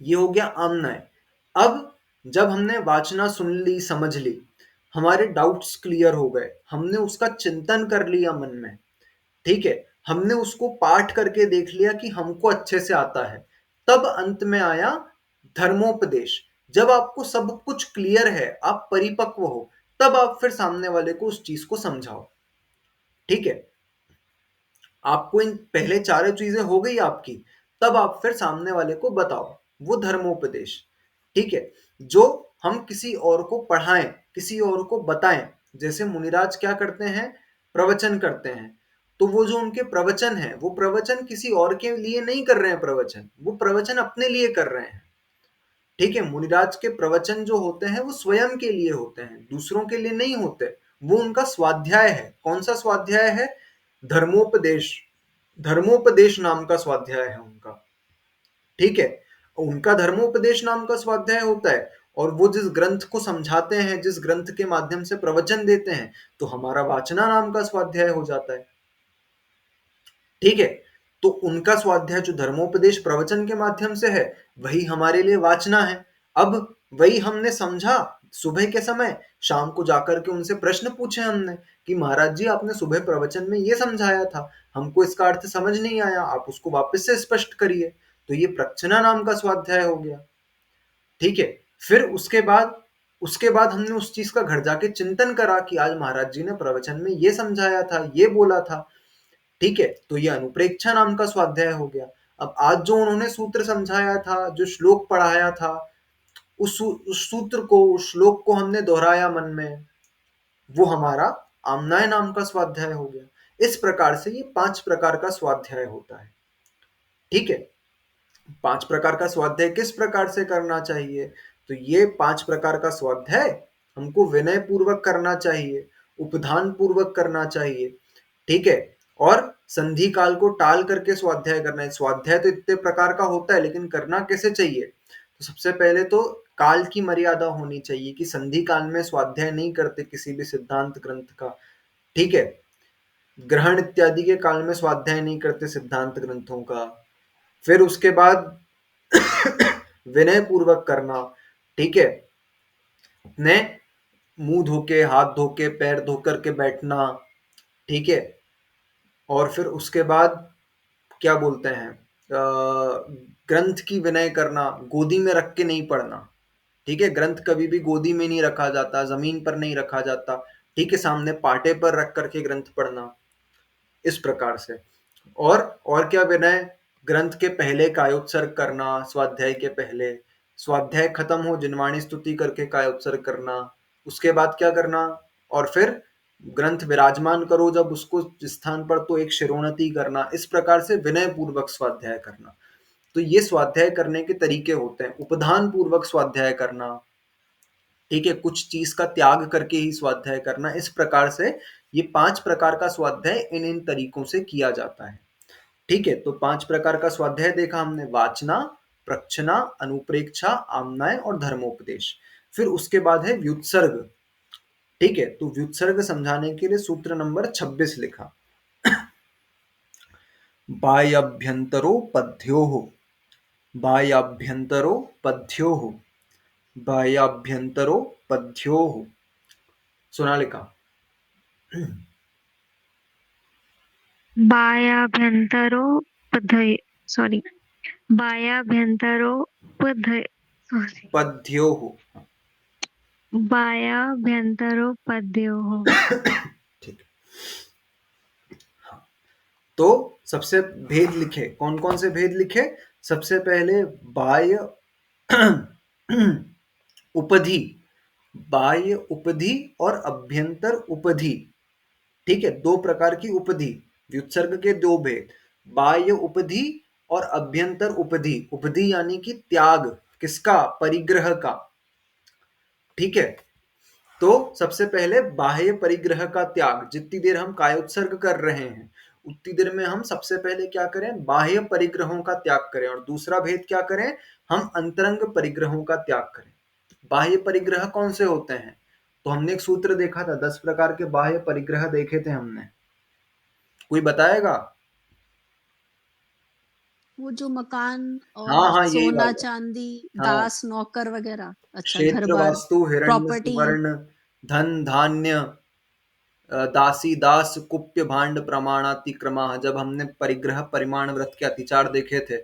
Speaker 1: ये हो गया आमनाय। अब जब हमने वाचना सुन ली, समझ ली, हमारे डाउट्स क्लियर हो गए, हमने उसका चिंतन कर लिया मन में। ठीक है, हमने उसको पाठ करके देख लिया कि हमको अच्छे से आता है। तब अंत में आया धर्मोपदेश। जब आपको सब कुछ क्लियर है, आप परिपक्व हो, तब आप फिर सामने वाले को उस चीज को समझाओ। ठीक है, आपको इन पहले चारों चीजें हो गई आपकी, तब आप फिर सामने वाले को बताओ, वो धर्मोपदेश। ठीक है, जो हम किसी और को पढ़ाएं, किसी और को बताएं। जैसे मुनिराज क्या करते हैं? प्रवचन करते हैं। तो वो जो उनके प्रवचन है, वो प्रवचन किसी और के लिए नहीं कर रहे हैं, प्रवचन वो प्रवचन अपने लिए कर रहे हैं। ठीक है, मुनिराज के प्रवचन जो होते हैं वो स्वयं के लिए होते हैं, दूसरों के लिए नहीं होते। वो उनका स्वाध्याय है। कौन सा स्वाध्याय है? धर्मोपदेश। धर्मोपदेश नाम का स्वाध्याय है उनका। ठीक है, उनका धर्मोपदेश नाम का स्वाध्याय होता है। और वो जिस ग्रंथ को समझाते हैं, जिस ग्रंथ के माध्यम से प्रवचन देते हैं, तो हमारा वाचना नाम का स्वाध्याय हो जाता है। ठीक है, तो उनका स्वाध्याय जो धर्मोपदेश प्रवचन के माध्यम से है, वही हमारे लिए वाचना है। अब वही हमने समझा सुबह के समय, शाम को जाकर के उनसे प्रश्न पूछे हमने कि महाराज जी, आपने सुबह प्रवचन में ये समझाया था, हमको इसका अर्थ समझ नहीं आया, आप उसको वापस से स्पष्ट करिए। तो ये प्रच्छना नाम का स्वाध्याय हो गया। ठीक है, फिर उसके बाद हमने उस चीज का घर जाके चिंतन करा कि आज महाराज जी ने प्रवचन में ये समझाया था, ये बोला था। ठीक है, तो ये अनुप्रेक्षा नाम का स्वाध्याय हो गया। अब आज जो उन्होंने सूत्र समझाया था, जो श्लोक पढ़ाया था, उस सूत्र को, उस श्लोक को हमने दोहराया मन में, वो हमारा आमनाय नाम का स्वाध्याय हो गया। इस प्रकार से ये 5 प्रकार का स्वाध्याय होता है। ठीक है, 5 प्रकार का स्वाध्याय किस प्रकार से करना चाहिए? तो ये 5 प्रकार का स्वाध्याय हमको विनय पूर्वक करना चाहिए, उपधान पूर्वक करना चाहिए। ठीक है, और संधि काल को टाल करके स्वाध्याय करना है। स्वाध्याय तो इतने प्रकार का होता है, लेकिन करना कैसे चाहिए? तो सबसे पहले तो काल की मर्यादा होनी चाहिए कि संधि काल में स्वाध्याय नहीं करते किसी भी सिद्धांत ग्रंथ का। ठीक है, ग्रहण इत्यादि के काल में स्वाध्याय नहीं करते सिद्धांत ग्रंथों का। फिर उसके बाद विनय पूर्वक करना, ठीक है, अपने मुंह धो के, हाथ धो के, पैर धो करके बैठना, ठीक है। और फिर उसके बाद क्या बोलते हैं, ग्रंथ की विनय करना, गोदी में रख के नहीं पढ़ना, ठीक है। ग्रंथ कभी भी गोदी में नहीं रखा जाता, जमीन पर नहीं रखा जाता, ठीक है, सामने पाटे पर रख करके ग्रंथ पढ़ना, इस प्रकार से। और क्या विनय, ग्रंथ के पहले कायोत्सर्ग करना, स्वाध्याय के पहले, स्वाध्याय खत्म हो जिनवाणी स्तुति करके कायोत्सर्ग करना, उसके बाद क्या करना, और फिर ग्रंथ विराजमान करो जब उसको स्थान पर, तो एक शिरोन्नति करना, इस प्रकार से विनय पूर्वक स्वाध्याय करना। तो ये स्वाध्याय करने के तरीके होते हैं। उपधान पूर्वक स्वाध्याय करना, ठीक है, कुछ चीज का त्याग करके ही स्वाध्याय करना, इस प्रकार से ये 5 प्रकार का स्वाध्याय इन इन तरीकों से किया जाता है, ठीक है। तो 5 प्रकार का स्वाध्याय देखा हमने, वाचना, प्रक्षना, अनुप्रेक्षा, आम्नाय और धर्मोपदेश। फिर उसके बाद है व्युत्सर्ग, ठीक है। तो व्युत्सर्ग समझाने के लिए सूत्र नंबर 26 लिखा, बाह्याभ्यंतरो पद्योः, बाह्याभ्यंतरो पद्योः, बाह्याभ्यंतरो पद्योः। सोनालिका।
Speaker 3: बाह्याभ्यन्तरोपधये सॉरी बाह्याभ्यन्तरोपधये सॉरी
Speaker 1: पद्योः।
Speaker 3: बाह्याभ्यन्तरोपद्योः।
Speaker 1: ठीक। तो सबसे भेद लिखे, कौन कौन से भेद लिखे, सबसे पहले बाह्य उपधि, बाह्य उपधि और अभ्यंतर उपधि, ठीक है, 2 प्रकार की उपधि, व्युत्सर्ग के 2 भेद, बाह्य उपधि और अभ्यंतर उपधि। उपधि यानी कि त्याग, किसका, परिग्रह का, ठीक है। तो सबसे पहले बाह्य परिग्रह का त्याग, जितनी देर हम कायोत्सर्ग कर रहे हैं उतनी देर में हम सबसे पहले क्या करें, बाह्य परिग्रहों का त्याग करें, और दूसरा भेद क्या करें, हम अंतरंग परिग्रहों का त्याग करें। बाह्य परिग्रह कौन से होते हैं, तो हमने एक सूत्र देखा था, 10 प्रकार के बाह्य परिग्रह देखे थे हमने, कोई बताएगा।
Speaker 2: वो जो मकान
Speaker 1: हाँ
Speaker 2: और
Speaker 1: हाँ, यही
Speaker 2: सोना
Speaker 1: वाला।
Speaker 2: चांदी,
Speaker 1: हाँ,
Speaker 2: दास नौकर वगैरह, अच्छा, घर
Speaker 1: क्षेत्र,
Speaker 2: बार,
Speaker 1: वास्तु, हिरण्य,
Speaker 2: प्रॉपर्टी।
Speaker 1: सुवर्ण, धन धान्य, दासी दास, कुप्य भांड प्रमाणातिक्रमा। जब हमने परिग्रह परिमाण व्रत के अतिचार देखे थे,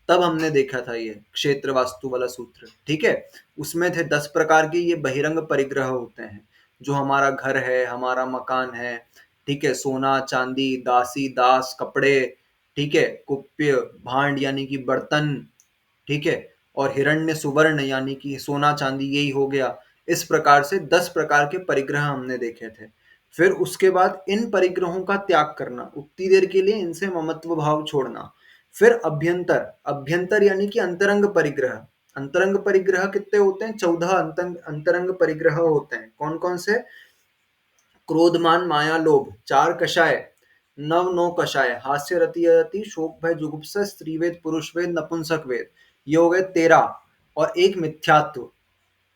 Speaker 1: तब हमने देखा था ये क्षेत्र वास्तु वाला सूत्र, ठीक है। उसमें थे 10 प्रकार के ये बहिरंग परिग्रह होते हैं, जो हमारा घर है, हमारा मकान है, ठीक है, सोना चांदी, दासी दास, कपड़े, ठीक है, कुप्य भांड यानी कि बर्तन, ठीक है, और हिरण्य सुवर्ण यानी कि सोना चांदी, यही हो गया। इस प्रकार से 10 प्रकार के परिग्रह हमने देखे थे। फिर उसके बाद इन परिग्रहों का त्याग करना, उतनी देर के लिए इनसे ममत्व भाव छोड़ना। फिर अभ्यंतर, अभ्यंतर यानी कि अंतरंग परिग्रह। अंतरंग परिग्रह कितने होते हैं, 14 अंतरंग परिग्रह होते हैं। कौन कौन से, क्रोधमान माया लोभ, 4 कषाय, नव नौ कषाय, हास्य रति अरति, शोक भय जुगुप्सा, स्त्री वेद पुरुष वेद नपुंसक वेद, ये हो गए 13, और एक मिथ्यात्व,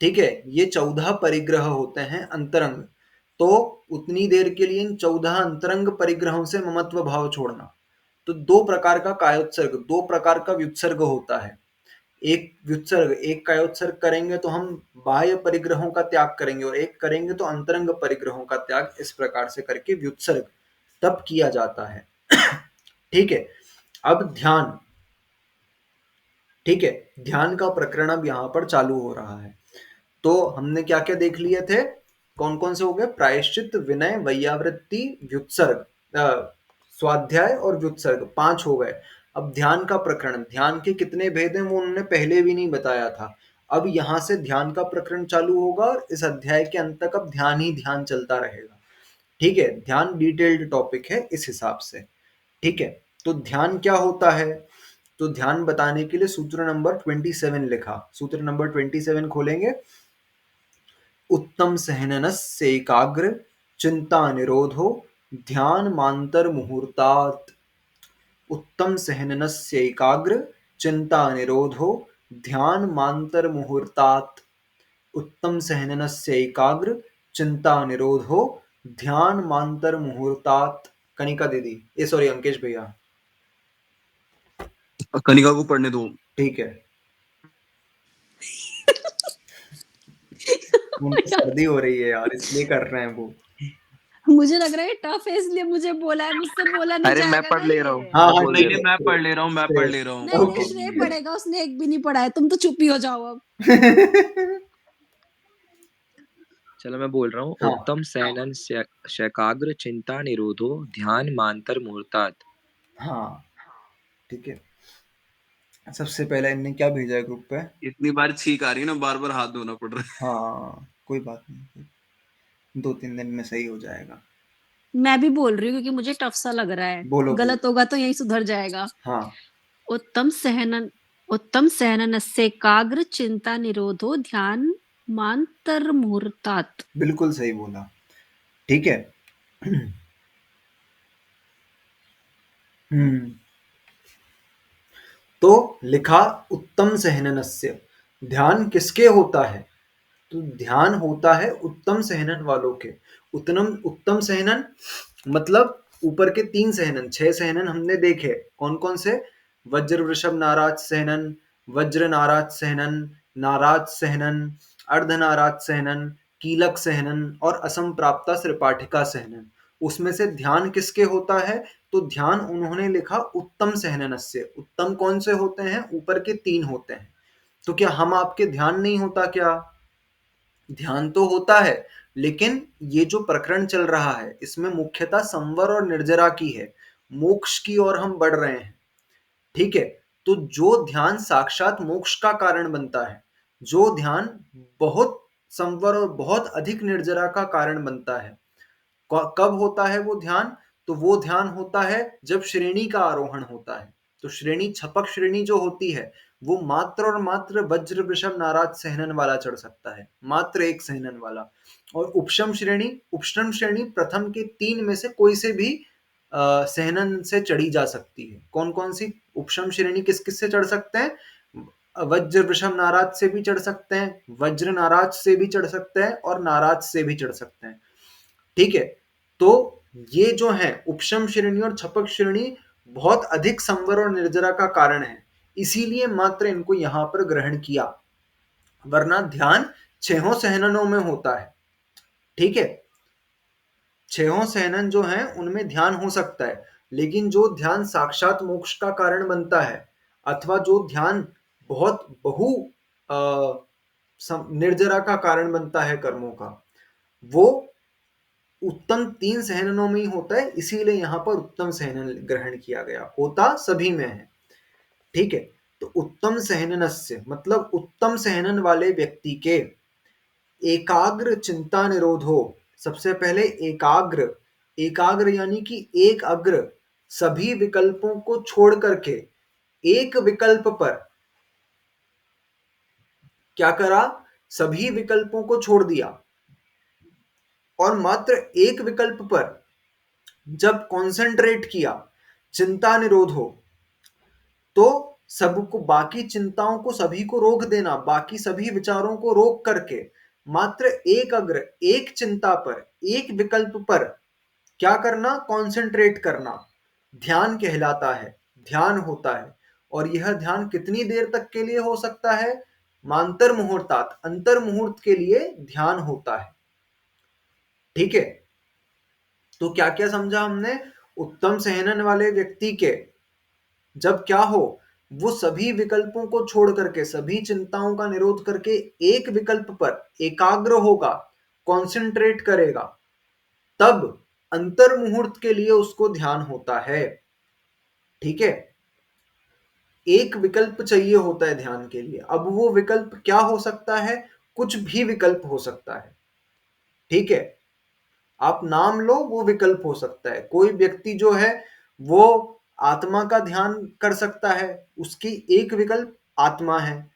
Speaker 1: ठीक है। ये 14 परिग्रह होते हैं अंतरंग। तो उतनी देर के लिए इन 14 अंतरंग परिग्रहों से ममत्व भाव छोड़ना। तो 2 प्रकार का कायोत्सर्ग, 2 प्रकार का व्युत्सर्ग होता है। एक व्युत्सर्ग, एक कायोत्सर्ग करेंगे तो हम बाह्य परिग्रहों का त्याग करेंगे, और एक करेंगे तो अंतरंग परिग्रहों का त्याग, इस प्रकार से करके व्युत्सर्ग तब किया जाता है। ठीक है। अब ध्यान, ठीक है, ध्यान का प्रकरण अब यहाँ पर चालू हो रहा है। तो हमने क्या क्या देख लिए थे, कौन कौन से हो गए, प्रायश्चित, विनय, वैयावृत्ति, व्युत्सर्ग, स्वाध्याय और व्युत्सर्ग, 5 हो गए। अब ध्यान का प्रकरण, ध्यान के कितने भेद हैं वो उन्होंने पहले भी नहीं बताया था। अब यहाँ से ध्यान का प्रकरण चालू होगा, और इस अध्याय के अंत तक अब ध्यान ही ध्यान चलता रहेगा, ठीक है। ध्यान डिटेल्ड टॉपिक है इस हिसाब से, ठीक है। तो ध्यान क्या होता है, तो ध्यान बताने के लिए सूत्र नंबर 27 लिखा, सूत्र नंबर 27 खोलेंगे, उत्तम सहननस्यैकाग्र चिंता निरोधो ध्यान मांतर मुहूर्तात्, उत्तम सहननस्यैकाग्र चिंता निरोधो ध्यान मांतर मुहूर्तात्, उत्तम सहननस्यैकाग्र चिंता निरोधो ध्यान मांतर मुहूर्तात्। कनिका दीदी, ये सॉरी अंकेश भैया।
Speaker 4: कनिका को पढ़ने दो।
Speaker 1: ठीक है। उनको सर्दी हो रही है यार, इसलिए कर रहे हैं वो।
Speaker 2: मुझे लग रहा है टफ है इसलिए मुझे बोला है, मुझसे बोला नहीं
Speaker 4: अरे मैं
Speaker 2: जाएगा
Speaker 4: पढ़
Speaker 2: ना
Speaker 4: ले रहा हूँ,
Speaker 2: ये।
Speaker 1: हाँ
Speaker 4: मैं
Speaker 1: हाँ
Speaker 4: बोल
Speaker 1: ठीक
Speaker 4: दे
Speaker 1: है,
Speaker 4: रहा हूँ।
Speaker 5: मैं पढ़ ले रहा हूँ, मैं पढ़ ले रहा हूँ।
Speaker 2: नहीं नहीं,
Speaker 1: ओके।
Speaker 2: श्रेय पढ़ेगा, उसने एक भी नहीं पढ़ा है, तुम तो चुप ही हो जाओ अब।
Speaker 5: चलो मैं बोल रहा हूँ।
Speaker 1: हाँ
Speaker 5: उत्तम सैनन शैकाग्र चिंता निरोधो ध्यान मांतर मुहूर्तात्।
Speaker 1: हाँ ठीक है। सबसे पहले इनने क्या भेजा है ग्रुप पे?
Speaker 4: इतनी बार छींक आ रही है ना, बार बार हाथ धोना पड़ रहा है।
Speaker 1: हाँ कोई बात नहीं, 2-3 दिन में सही हो जाएगा।
Speaker 2: मैं भी बोल रही हूँ क्योंकि मुझे टफ सा लग रहा है,
Speaker 1: बोलो
Speaker 2: गलत होगा तो यही सुधर जाएगा।
Speaker 1: हाँ
Speaker 2: उत्तम सहननस्य एकाग्र चिंता निरोधो ध्यान मांतर मुहूर्तात्।
Speaker 1: बिल्कुल सही बोला। ठीक है। तो लिखा उत्तम सहननस्य, ध्यान किसके होता है? तो ध्यान होता है उत्तम सहनन वालों के। उत्तम सहनन मतलब ऊपर के 3 सहनन, 6 सहनन हमने देखे। कौन कौन से? वज्र वृषभ नाराज सहनन, वज्र नाराज सहनन, नाराज सहनन, अर्ध नाराज सहनन, कीलक सहनन और असम प्राप्ता त्रिपाठिका सहनन। उसमें से ध्यान किसके होता है? तो ध्यान उन्होंने लिखा उत्तम सहननस्य। उत्तम कौन से होते हैं? ऊपर के 3 होते हैं। तो क्या हम आपके ध्यान नहीं होता क्या? ध्यान तो होता है, लेकिन ये जो प्रकरण चल रहा है इसमें मुख्यतः संवर और निर्जरा की है, मोक्ष की ओर हम बढ़ रहे हैं। ठीक है। तो जो ध्यान साक्षात मोक्ष का कारण बनता है, जो ध्यान बहुत संवर और बहुत अधिक निर्जरा का कारण बनता है, कब होता है वो ध्यान? तो वो ध्यान होता है जब श्रेणी का आरोहण होता है। तो श्रेणी, छपक श्रेणी जो होती है, वो मात्र और मात्र वज्र वृषभ नाराज सहनन वाला चढ़ सकता है, मात्र एक सहनन वाला। और उपशम श्रेणी प्रथम के 3 में से कोई से भी सहनन से चढ़ी जा सकती है। कौन कौन सी उपशम श्रेणी किस किस से चढ़ सकते हैं? वज्र वृषभ नाराज से भी चढ़ सकते हैं, वज्र नाराज से भी चढ़ सकते हैं और नाराज से भी चढ़ सकते हैं। ठीक है। तो ये जो है उपशम श्रेणी और छपक श्रेणी बहुत अधिक संवर और निर्जरा का कारण है, इसीलिए मात्र इनको यहां पर ग्रहण किया, वरना ध्यान 6 सहननों में होता है। ठीक है। 6 सहनन जो हैं उनमें ध्यान हो सकता है, लेकिन जो ध्यान साक्षात मोक्ष का कारण बनता है, अथवा जो ध्यान बहुत निर्जरा का कारण बनता है कर्मों का, वो उत्तम 3 सहननों में ही होता है। इसीलिए यहां पर उत्तम सहनन ग्रहण किया गया, होता सभी में है। ठीक है। तो उत्तम सहननस्य मतलब उत्तम सहनन वाले व्यक्ति के एकाग्र चिंता निरोधो। सबसे पहले एकाग्र, एकाग्र यानी कि एक अग्र, सभी विकल्पों को छोड़ करके एक विकल्प पर क्या करा? सभी विकल्पों को छोड़ दिया और मात्र एक विकल्प पर जब कॉन्सेंट्रेट किया, चिंता निरोध हो, तो सबको, बाकी चिंताओं को सभी को रोक देना, बाकी सभी विचारों को रोक करके मात्र एक अग्र, एक चिंता पर, एक विकल्प पर क्या करना? कॉन्सेंट्रेट करना, ध्यान कहलाता है, ध्यान होता है। और यह ध्यान कितनी देर तक के लिए हो सकता है? मांतर मुहूर्तात, अंतर मुहूर्त के लिए ध्यान होता है। ठीक है। तो क्या क्या समझा हमने? उत्तम सहनन वाले व्यक्ति के जब क्या हो, वो सभी विकल्पों को छोड़ करके, सभी चिंताओं का निरोध करके एक विकल्प पर एकाग्र होगा, कॉन्सेंट्रेट करेगा, तब अंतर मुहूर्त के लिए उसको ध्यान होता है। ठीक है। एक विकल्प चाहिए होता है ध्यान के लिए। अब वो विकल्प क्या हो सकता है? कुछ भी विकल्प हो सकता है। ठीक है। आप नाम लो, वो विकल्प हो सकता है। कोई व्यक्ति जो है वो आत्मा का ध्यान कर सकता है, उसकी एक विकल्प आत्मा है।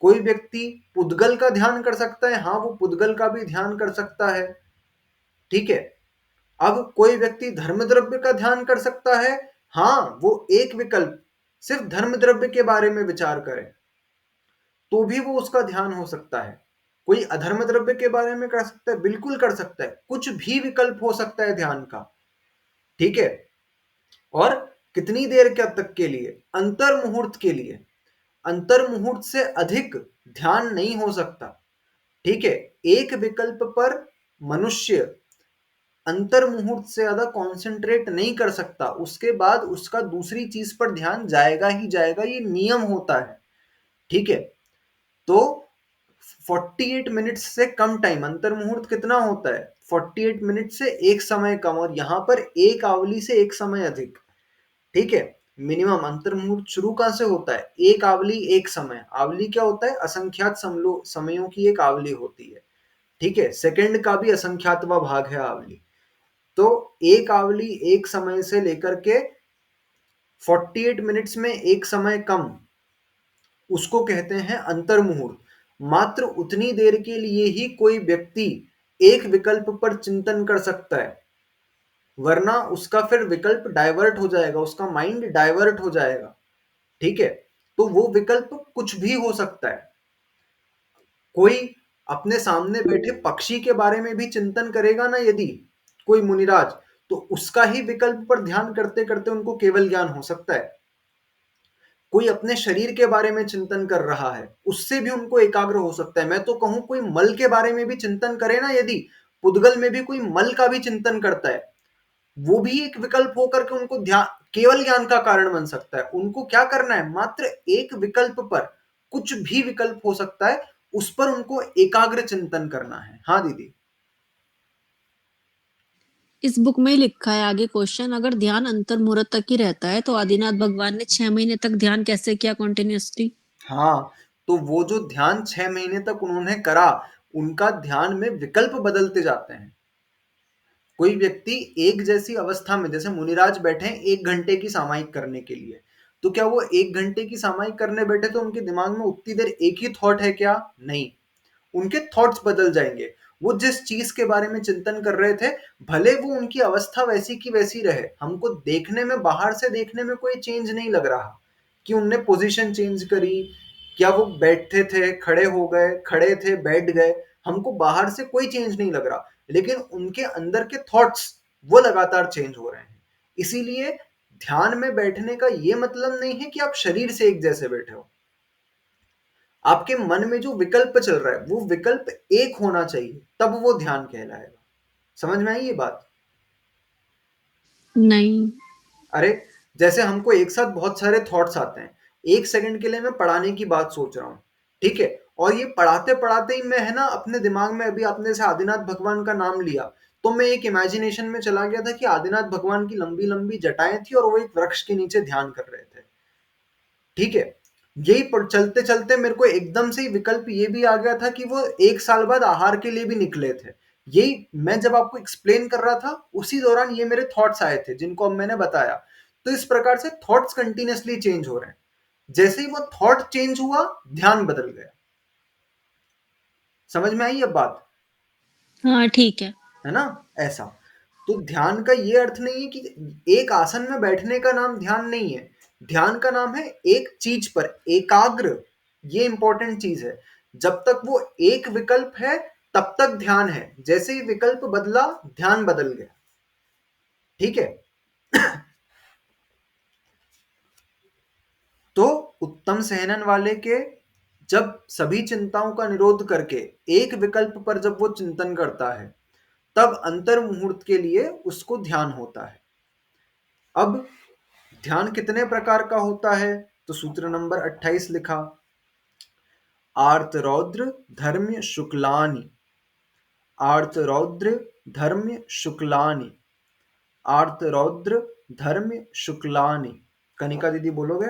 Speaker 1: कोई व्यक्ति पुद्गल का ध्यान कर सकता है, हाँ वो पुद्गल का भी ध्यान कर सकता है। ठीक है। अब कोई व्यक्ति धर्म द्रव्य का ध्यान कर सकता है, हाँ वो एक विकल्प सिर्फ धर्म द्रव्य के बारे में विचार करे तो भी वो उसका ध्यान हो सकता है। कोई अधर्म द्रव्य के बारे में कर सकता है, बिल्कुल कर सकता है, कुछ भी विकल्प हो सकता है ध्यान का। ठीक है। और कितनी देर तक के लिए? अंतर मुहूर्त के लिए। अंतर मुहूर्त से अधिक ध्यान नहीं हो सकता। ठीक है, एक विकल्प पर मनुष्य अंतर मुहूर्त से ज्यादा कॉन्सेंट्रेट नहीं कर सकता, उसके बाद उसका दूसरी चीज पर ध्यान जाएगा ही जाएगा, ये नियम होता है। ठीक है, तो 48 मिनट्स से कम टाइम, अंतर मुहूर्त कितना होता है? 48 मिनट से एक समय कम, और यहां पर एक आवली से एक समय अधिक। ठीक है, मिनिमम अंतर मुहूर्त शुरू कहां से होता है? एक आवली एक समय। आवली क्या होता है? असंख्यात समयों की एक आवली होती है। ठीक है, सेकंड का भी असंख्यातवा भाग है आवली। तो एक आवली एक समय से लेकर के 48 मिनट्स में एक समय कम, उसको कहते हैं अंतर मुहूर्त। मात्र उतनी देर के लिए ही कोई व्यक्ति एक विकल्प पर चिंतन कर सकता है, वरना उसका फिर विकल्प डाइवर्ट हो जाएगा, उसका माइंड डाइवर्ट हो जाएगा। ठीक है, तो वो विकल्प कुछ भी हो सकता है। कोई अपने सामने बैठे पक्षी के बारे में भी चिंतन करेगा ना यदि कोई मुनिराज, तो उसका ही विकल्प पर ध्यान करते करते उनको केवल ज्ञान हो सकता है। कोई अपने शरीर के बारे में चिंतन कर रहा है, उससे भी उनको एकाग्र हो सकता है। मैं तो कहूं कोई मल के बारे में भी चिंतन करे ना यदि, पुद्गल में भी कोई मल का भी चिंतन करता है, वो भी एक विकल्प होकर के उनको ध्यान, केवल ज्ञान का कारण बन सकता है। उनको क्या करना है? मात्र एक विकल्प पर, कुछ भी विकल्प हो सकता है, उस पर उनको एकाग्र चिंतन करना है। हाँ दीदी।
Speaker 2: इस बुक में लिखा है आगे क्वेश्चन, अगर ध्यान अंतर मुहूर्त तक ही रहता है तो आदिनाथ भगवान ने 6 महीने तक ध्यान कैसे किया कंटिन्यूअसली?
Speaker 1: हाँ, तो वो जो ध्यान 6 महीने तक उन्होंने करा, उनका ध्यान में विकल्प बदलते जाते हैं। कोई व्यक्ति एक जैसी अवस्था में, जैसे मुनिराज बैठे हैं 1 घंटे की सामायिक करने के लिए, तो क्या वो 1 घंटे की सामायिक करने बैठे तो उनके दिमाग में उतनी देर एक ही थॉट है क्या? नहीं, उनके थॉट्स बदल जाएंगे। वो जिस चीज के बारे में चिंतन कर रहे थे, भले वो उनकी अवस्था वैसी की वैसी रहे, हमको देखने में, बाहर से देखने में कोई चेंज नहीं लग रहा कि उनने पोजीशन चेंज करी, क्या वो बैठे थे खड़े हो गए, खड़े थे बैठ गए, हमको बाहर से कोई चेंज नहीं लग रहा, लेकिन उनके अंदर के थॉट्स वो लगातार चेंज हो रहे हैं। इसीलिए ध्यान में बैठने का ये मतलब नहीं है कि आप शरीर से एक जैसे बैठे हो। आपके मन में जो विकल्प चल रहा है, वो विकल्प एक होना चाहिए, तब वो ध्यान कहलाएगा। समझ में आई ये बात?
Speaker 2: नहीं।
Speaker 1: अरे, जैसे हमको एक साथ बहुत सारे थॉट्स आते हैं, 1 सेकंड के लिए मैं पढ़ाने की बात सोच रहा हूँ, ठीक है, और ये पढ़ाते पढ़ाते ही मैं, है ना, अपने दिमाग में, अभी आपने से आदिनाथ भगवान का नाम लिया, तो मैं एक इमेजिनेशन में चला गया था कि आदिनाथ भगवान की लंबी लंबी जटाएं थी और वो एक वृक्ष के नीचे ध्यान कर रहे थे। ठीक है, यही चलते चलते मेरे को एकदम से ही विकल्प ये भी आ गया था कि वो 1 साल बाद आहार के लिए भी निकले थे। यही मैं जब आपको एक्सप्लेन कर रहा था, उसी दौरान ये मेरे थॉट्स आए थे जिनको अब मैंने बताया। तो इस प्रकार से थॉट्स कंटिन्यूअसली चेंज हो रहे हैं। जैसे ही वो थॉट चेंज हुआ, ध्यान बदल गया। समझ में आई अब बात?
Speaker 2: हाँ ठीक
Speaker 1: है ना? ऐसा। तो ध्यान का ये अर्थ नहीं है कि एक आसन में बैठने का नाम ध्यान नहीं है। ध्यान का नाम है एक चीज पर एकाग्र, ये इंपॉर्टेंट चीज है। जब तक वो एक विकल्प है तब तक ध्यान है, जैसे ही विकल्प बदला ध्यान बदल गया। ठीक है। तो उत्तम सहनन वाले के, जब सभी चिंताओं का निरोध करके एक विकल्प पर जब वो चिंतन करता है, तब अंतर मुहूर्त के लिए उसको ध्यान होता है। अब ध्यान कितने प्रकार का होता है? तो सूत्र नंबर 28 लिखा, आर्तरौद्र धर्म्य शुक्लानि, आर्तरौद्र धर्म्य शुक्लानि, आर्तरौद्र धर्म्य शुक्लानि। कनिका दीदी बोलोगे?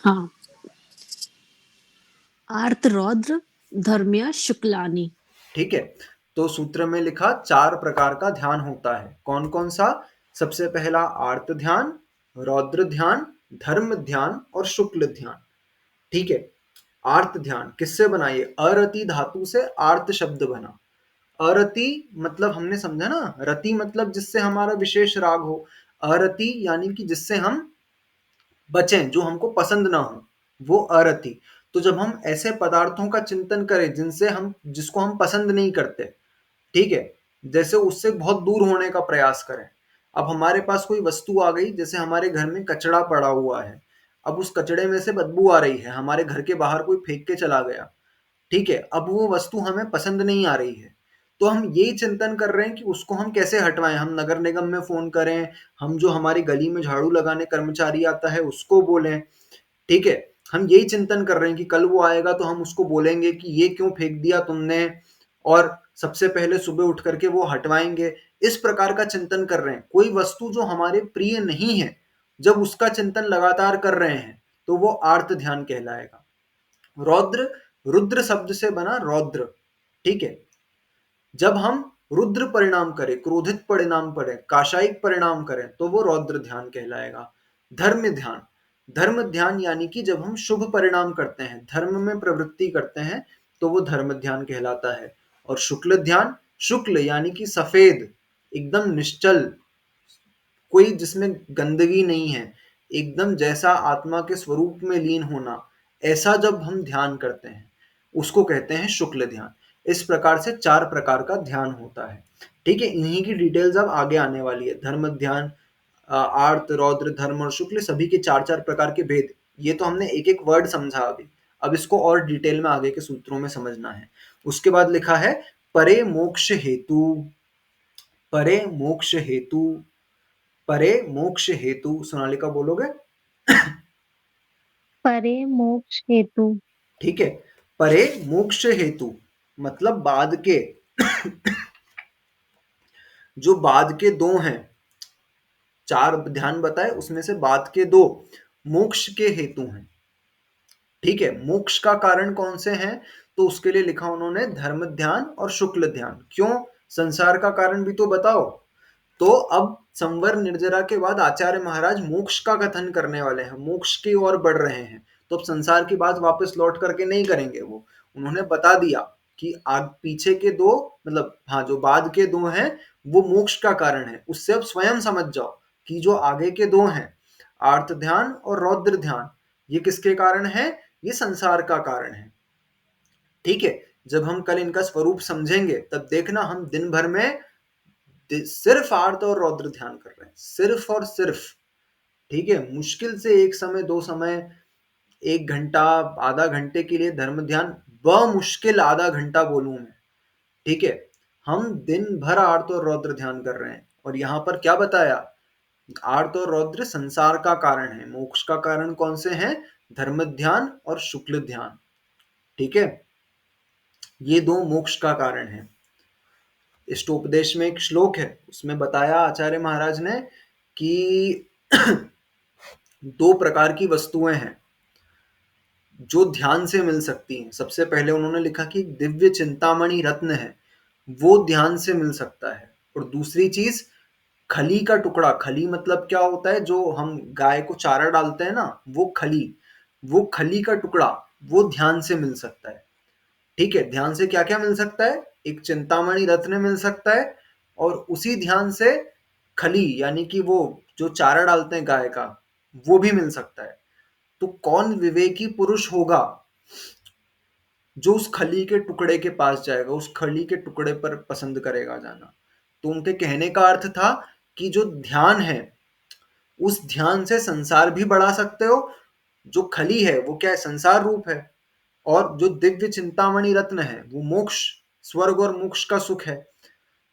Speaker 2: हाँ, आर्त रौद्र धर्म्य शुक्लानी।
Speaker 1: ठीक है, तो सूत्र में लिखा 4 प्रकार का ध्यान होता है। कौन कौन सा? सबसे पहला आर्त ध्यान, रौद्र ध्यान, धर्म ध्यान और शुक्ल ध्यान। ठीक है, आर्त ध्यान किससे बना? ये अरति धातु से आर्त शब्द बना। अरति मतलब हमने समझा ना, रति मतलब जिससे हमारा विशेष राग हो, अरति यानी कि जिससे हम बचें, जो हमको पसंद ना हो, वो अरति। तो जब हम ऐसे पदार्थों का चिंतन करें जिनसे हम, जिसको हम पसंद नहीं करते, ठीक है, जैसे उससे बहुत दूर होने का प्रयास करें। अब हमारे पास कोई वस्तु आ गई, जैसे हमारे घर में कचरा पड़ा हुआ है, अब उस कचड़े में से बदबू आ रही है, हमारे घर के बाहर कोई फेंक के चला गया, ठीक है, अब वो वस्तु हमें पसंद नहीं आ रही है, तो हम यही चिंतन कर रहे हैं कि उसको हम कैसे हटवाएं, हम नगर निगम में फोन करें, हम जो हमारी गली में झाड़ू लगाने कर्मचारी आता है उसको बोलें, ठीक है, हम यही चिंतन कर रहे हैं कि कल वो आएगा तो हम उसको बोलेंगे कि ये क्यों फेंक दिया तुमने, और सबसे पहले सुबह उठ करके वो हटवाएंगे। इस प्रकार का चिंतन कर रहे हैं। कोई वस्तु जो हमारे प्रिय नहीं है, जब उसका चिंतन लगातार कर रहे हैं तो वो आर्त ध्यान कहलाएगा। रौद्र, रुद्र शब्द से बना रौद्र, ठीक है, जब हम रुद्र परिणाम करें, क्रोधित परिणाम करें, काशायिक परिणाम करें तो वो रौद्र ध्यान कहलाएगा। धर्म ध्यान, धर्म ध्यान यानी कि जब हम शुभ परिणाम करते हैं, धर्म में प्रवृत्ति करते हैं तो वो धर्म ध्यान कहलाता है। और शुक्ल ध्यान, शुक्ल यानी कि सफेद, एकदम निश्चल, कोई जिसमें गंदगी नहीं है, एकदम जैसा आत्मा के स्वरूप में लीन होना, ऐसा जब हम ध्यान करते हैं उसको कहते हैं शुक्ल ध्यान। इस प्रकार से 4 प्रकार का ध्यान होता है, ठीक है, इन्हीं की डिटेल्स अब आगे आने वाली है। धर्म ध्यान, आर्त, रौद्र, धर्म और शुक्ल, सभी के 4-4 प्रकार के भेद। ये तो हमने एक एक वर्ड समझा अभी, अब इसको और डिटेल में आगे के सूत्रों में समझना है। उसके बाद लिखा है परे मोक्ष हेतु, परे मोक्ष हेतु, परे मोक्ष हेतु, सोनालिका बोलोगे?
Speaker 3: परे मोक्ष हेतु।
Speaker 1: ठीक है, परे मोक्ष हेतु मतलब बाद के जो बाद के 2 हैं, 4 ध्यान बताए उसमें से बाद के 2 मोक्ष के हेतु हैं, ठीक है। मोक्ष का कारण कौन से हैं, तो उसके लिए लिखा उन्होंने धर्म ध्यान और शुक्ल ध्यान। क्यों, संसार का कारण भी तो बताओ। तो अब संवर निर्जरा के बाद आचार्य महाराज मोक्ष का कथन करने वाले हैं, मोक्ष की ओर बढ़ रहे हैं। तो अब संसार की बात वापस लौट करके नहीं करेंगे, वो उन्होंने बता दिया कि आग पीछे के 2 मतलब हाँ जो बाद के 2 हैं वो मोक्ष का कारण है। उससे अब स्वयं समझ जाओ कि जो आगे के 2 हैं आर्त ध्यान और रौद्र ध्यान, ये किसके कारण है, ये संसार का कारण है, ठीक है। जब हम कल इनका स्वरूप समझेंगे तब देखना हम दिन भर में सिर्फ आर्त और रौद्र ध्यान कर रहे हैं, सिर्फ और सिर्फ, ठीक है। मुश्किल से एक समय 2 समय, 1 घंटा आधा घंटे के लिए धर्म ध्यान, बमुश्किल आधा घंटा बोलूं मैं, ठीक है। हम दिन भर आर्त और रौद्र ध्यान कर रहे हैं। और यहाँ पर क्या बताया, आर्त और रौद्र संसार का कारण है, मोक्ष का कारण कौन से हैं, धर्म ध्यान और शुक्ल ध्यान, ठीक है। ये 2 मोक्ष का कारण है। इष्टोपदेश में एक श्लोक है, उसमें बताया आचार्य महाराज ने कि 2 प्रकार की वस्तुएं हैं जो ध्यान से मिल सकती हैं। सबसे पहले उन्होंने लिखा कि दिव्य चिंतामणि रत्न है, वो ध्यान से मिल सकता है। और दूसरी चीज खली का टुकड़ा, खली मतलब क्या होता है, जो हम गाय को चारा डालते हैं ना, वो खली का टुकड़ा वो ध्यान से मिल सकता है, ठीक है। ध्यान से क्या क्या मिल सकता है, एक चिंतामणि रत्न मिल सकता है, और उसी ध्यान से खली यानी कि वो जो चारा डालते हैं गाय का, वो भी मिल सकता है। तो कौन विवेकी पुरुष होगा जो उस खली के टुकड़े के पास जाएगा, उस खली के टुकड़े पर पसंद करेगा जाना। तो उनके कहने का अर्थ था कि जो ध्यान है उस ध्यान से संसार भी बढ़ा सकते हो, जो खली है वो क्या है, संसार रूप है, और जो दिव्य चिंतामणि रत्न है वो मोक्ष, स्वर्ग और मोक्ष का सुख है।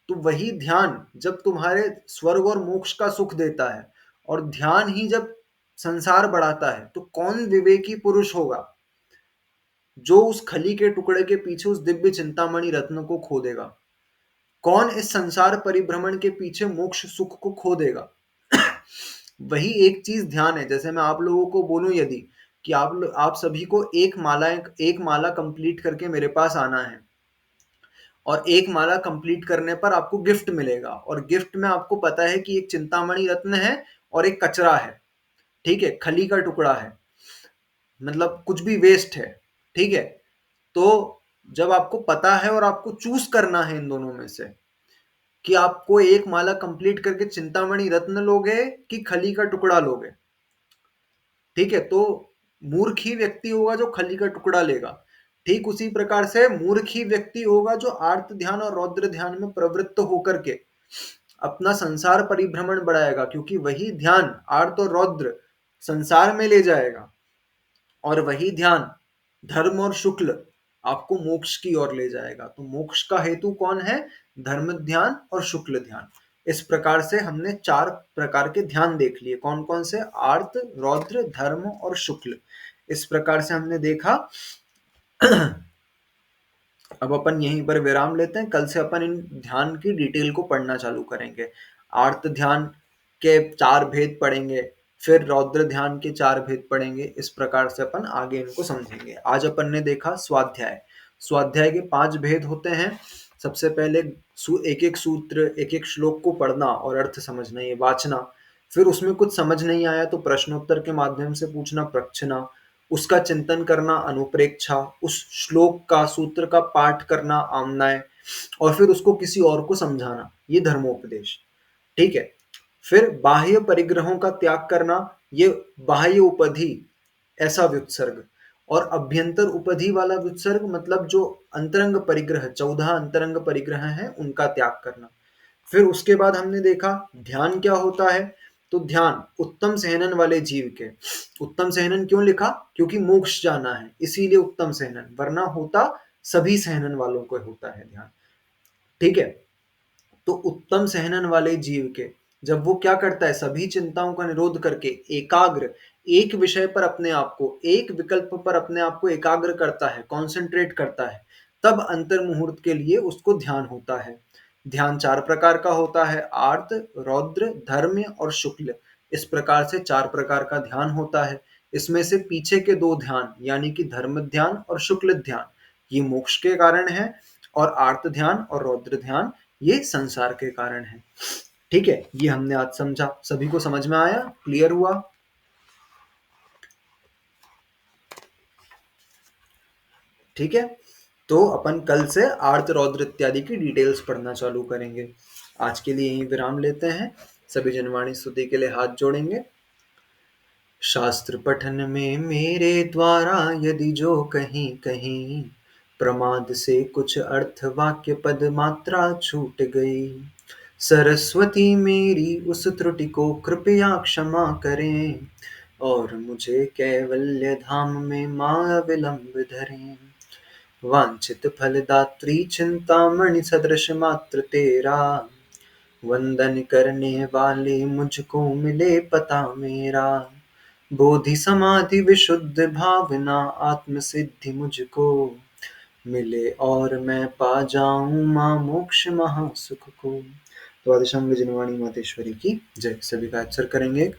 Speaker 1: तो वही ध्यान जब तुम्हारे स्वर्ग और मोक्ष का सुख देता है, और ध्यान ही जब संसार बढ़ाता है, तो कौन विवेकी पुरुष होगा जो उस खली के टुकड़े के पीछे उस दिव्य चिंतामणि रत्न को खो देगा, कौन इस संसार परिभ्रमण के पीछे मोक्ष सुख को खो देगा। वही एक चीज ध्यान है। जैसे मैं आप लोगों को बोलूं यदि कि आप सभी को एक माला कंप्लीट करके मेरे पास आना है, और एक माला कंप्लीट करने पर आपको गिफ्ट मिलेगा, और गिफ्ट में आपको पता है कि एक चिंतामणि रत्न है और एक कचरा है, ठीक है, खली का टुकड़ा है, मतलब कुछ भी वेस्ट है, ठीक है। तो जब आपको पता है और आपको चूज करना है इन दोनों में से कि आपको एक माला कंप्लीट करके चिंतामणि रत्न लोगे कि खली का टुकड़ा लोगे, ठीक है, तो मूर्ख ही व्यक्ति होगा जो खली का टुकड़ा लेगा। ठीक उसी प्रकार से मूर्ख ही व्यक्ति होगा जो आर्त ध्यान और रौद्र ध्यान में प्रवृत्त होकर के अपना संसार परिभ्रमण बढ़ाएगा, क्योंकि वही ध्यान आर्त और रौद्र संसार में ले जाएगा, और वही ध्यान धर्म और शुक्ल आपको मोक्ष की ओर ले जाएगा। तो मोक्ष का हेतु कौन है? धर्म ध्यान और शुक्ल ध्यान। इस प्रकार से हमने 4 प्रकार के ध्यान देख लिए। कौन कौन से? आर्त, रौद्र, धर्म और शुक्ल। इस प्रकार से हमने देखा। अब अपन यहीं पर विराम लेते हैं। कल से अपन इन ध्यान की डिटेल को पढ़ना चालू करेंगे। आर्त ध्यान के 4 भेद पढ़ेंगे, फिर रौद्र ध्यान के 4 भेद पढ़ेंगे। इस प्रकार से अपन आगे इनको समझेंगे। आज अपन ने देखा स्वाध्याय। स्वाध्याय के 5 भेद होते हैं। सबसे पहले एक एक सूत्र, एक एक श्लोक को पढ़ना और अर्थ समझना, ये वाचना। फिर उसमें कुछ समझ नहीं आया तो प्रश्नोत्तर के माध्यम से पूछना, प्रक्षना। उसका चिंतन करना, अनुप्रेक्षा। उस श्लोक का, सूत्र का पाठ करना, आमनाय। और फिर उसको किसी और को समझाना, ये धर्मोपदेश। ठीक है। फिर बाह्य परिग्रहों का त्याग करना, ये बाह्य उपधि ऐसा व्युत्सर्ग। और अभ्यंतर उपधि वाला व्युत्सर्ग मतलब जो अंतरंग परिग्रह, 14 अंतरंग परिग्रह हैं, उनका त्याग करना। फिर उसके बाद हमने देखा ध्यान क्या होता है। तो ध्यान उत्तम सहनन वाले जीव के। उत्तम सहनन क्यों लिखा? क्योंकि मोक्ष जाना है, इसीलिए उत्तम सहनन, वरना होता सभी सहनन वालों को होता है ध्यान। ठीक है। तो उत्तम सहनन वाले जीव के जब वो क्या करता है, सभी चिंताओं का निरोध करके एकाग्र, एक विषय पर अपने आप को, एक विकल्प पर अपने आप को एकाग्र करता है, कॉन्सेंट्रेट करता है, तब अंतर मुहूर्त के लिए उसको ध्यान होता है। ध्यान 4 प्रकार का होता है, आर्त, रौद्र, धर्म और शुक्ल। इस प्रकार से 4 प्रकार का ध्यान होता है। इसमें से पीछे के 2 ध्यान यानी कि धर्म ध्यान और शुक्ल ध्यान, ये मोक्ष के कारण है, और आर्त ध्यान और रौद्र ध्यान ये संसार के कारण है। ठीक है। ये हमने आज समझा। सभी को समझ में आया? क्लियर हुआ? ठीक है। तो अपन कल से आर्त, रौद्र इत्यादि की डिटेल्स पढ़ना चालू करेंगे। आज के लिए यहीं विराम लेते हैं। सभी जनवाणी स्तुति के लिए हाथ जोड़ेंगे। शास्त्र पठन में मेरे द्वारा यदि जो कहीं कहीं प्रमाद से कुछ अर्थ वाक्य पद मात्रा छूट गई, सरस्वती मेरी उस त्रुटि को कृपया क्षमा करें, और मुझे कैवल्य धाम में मां विलंब धरें। वांछित फलदात्री चिंतामणि सदृश मात्र तेरा, वंदन करने वाले मुझको मिले पता मेरा। बोधि समाधि विशुद्ध भावना आत्म सिद्धि मुझको मिले, और मैं पा जाऊं मां मोक्ष महासुख को। तो आदिशंग जनवाणी मातेश्वरी की जय। सभी का अक्षर करेंगे।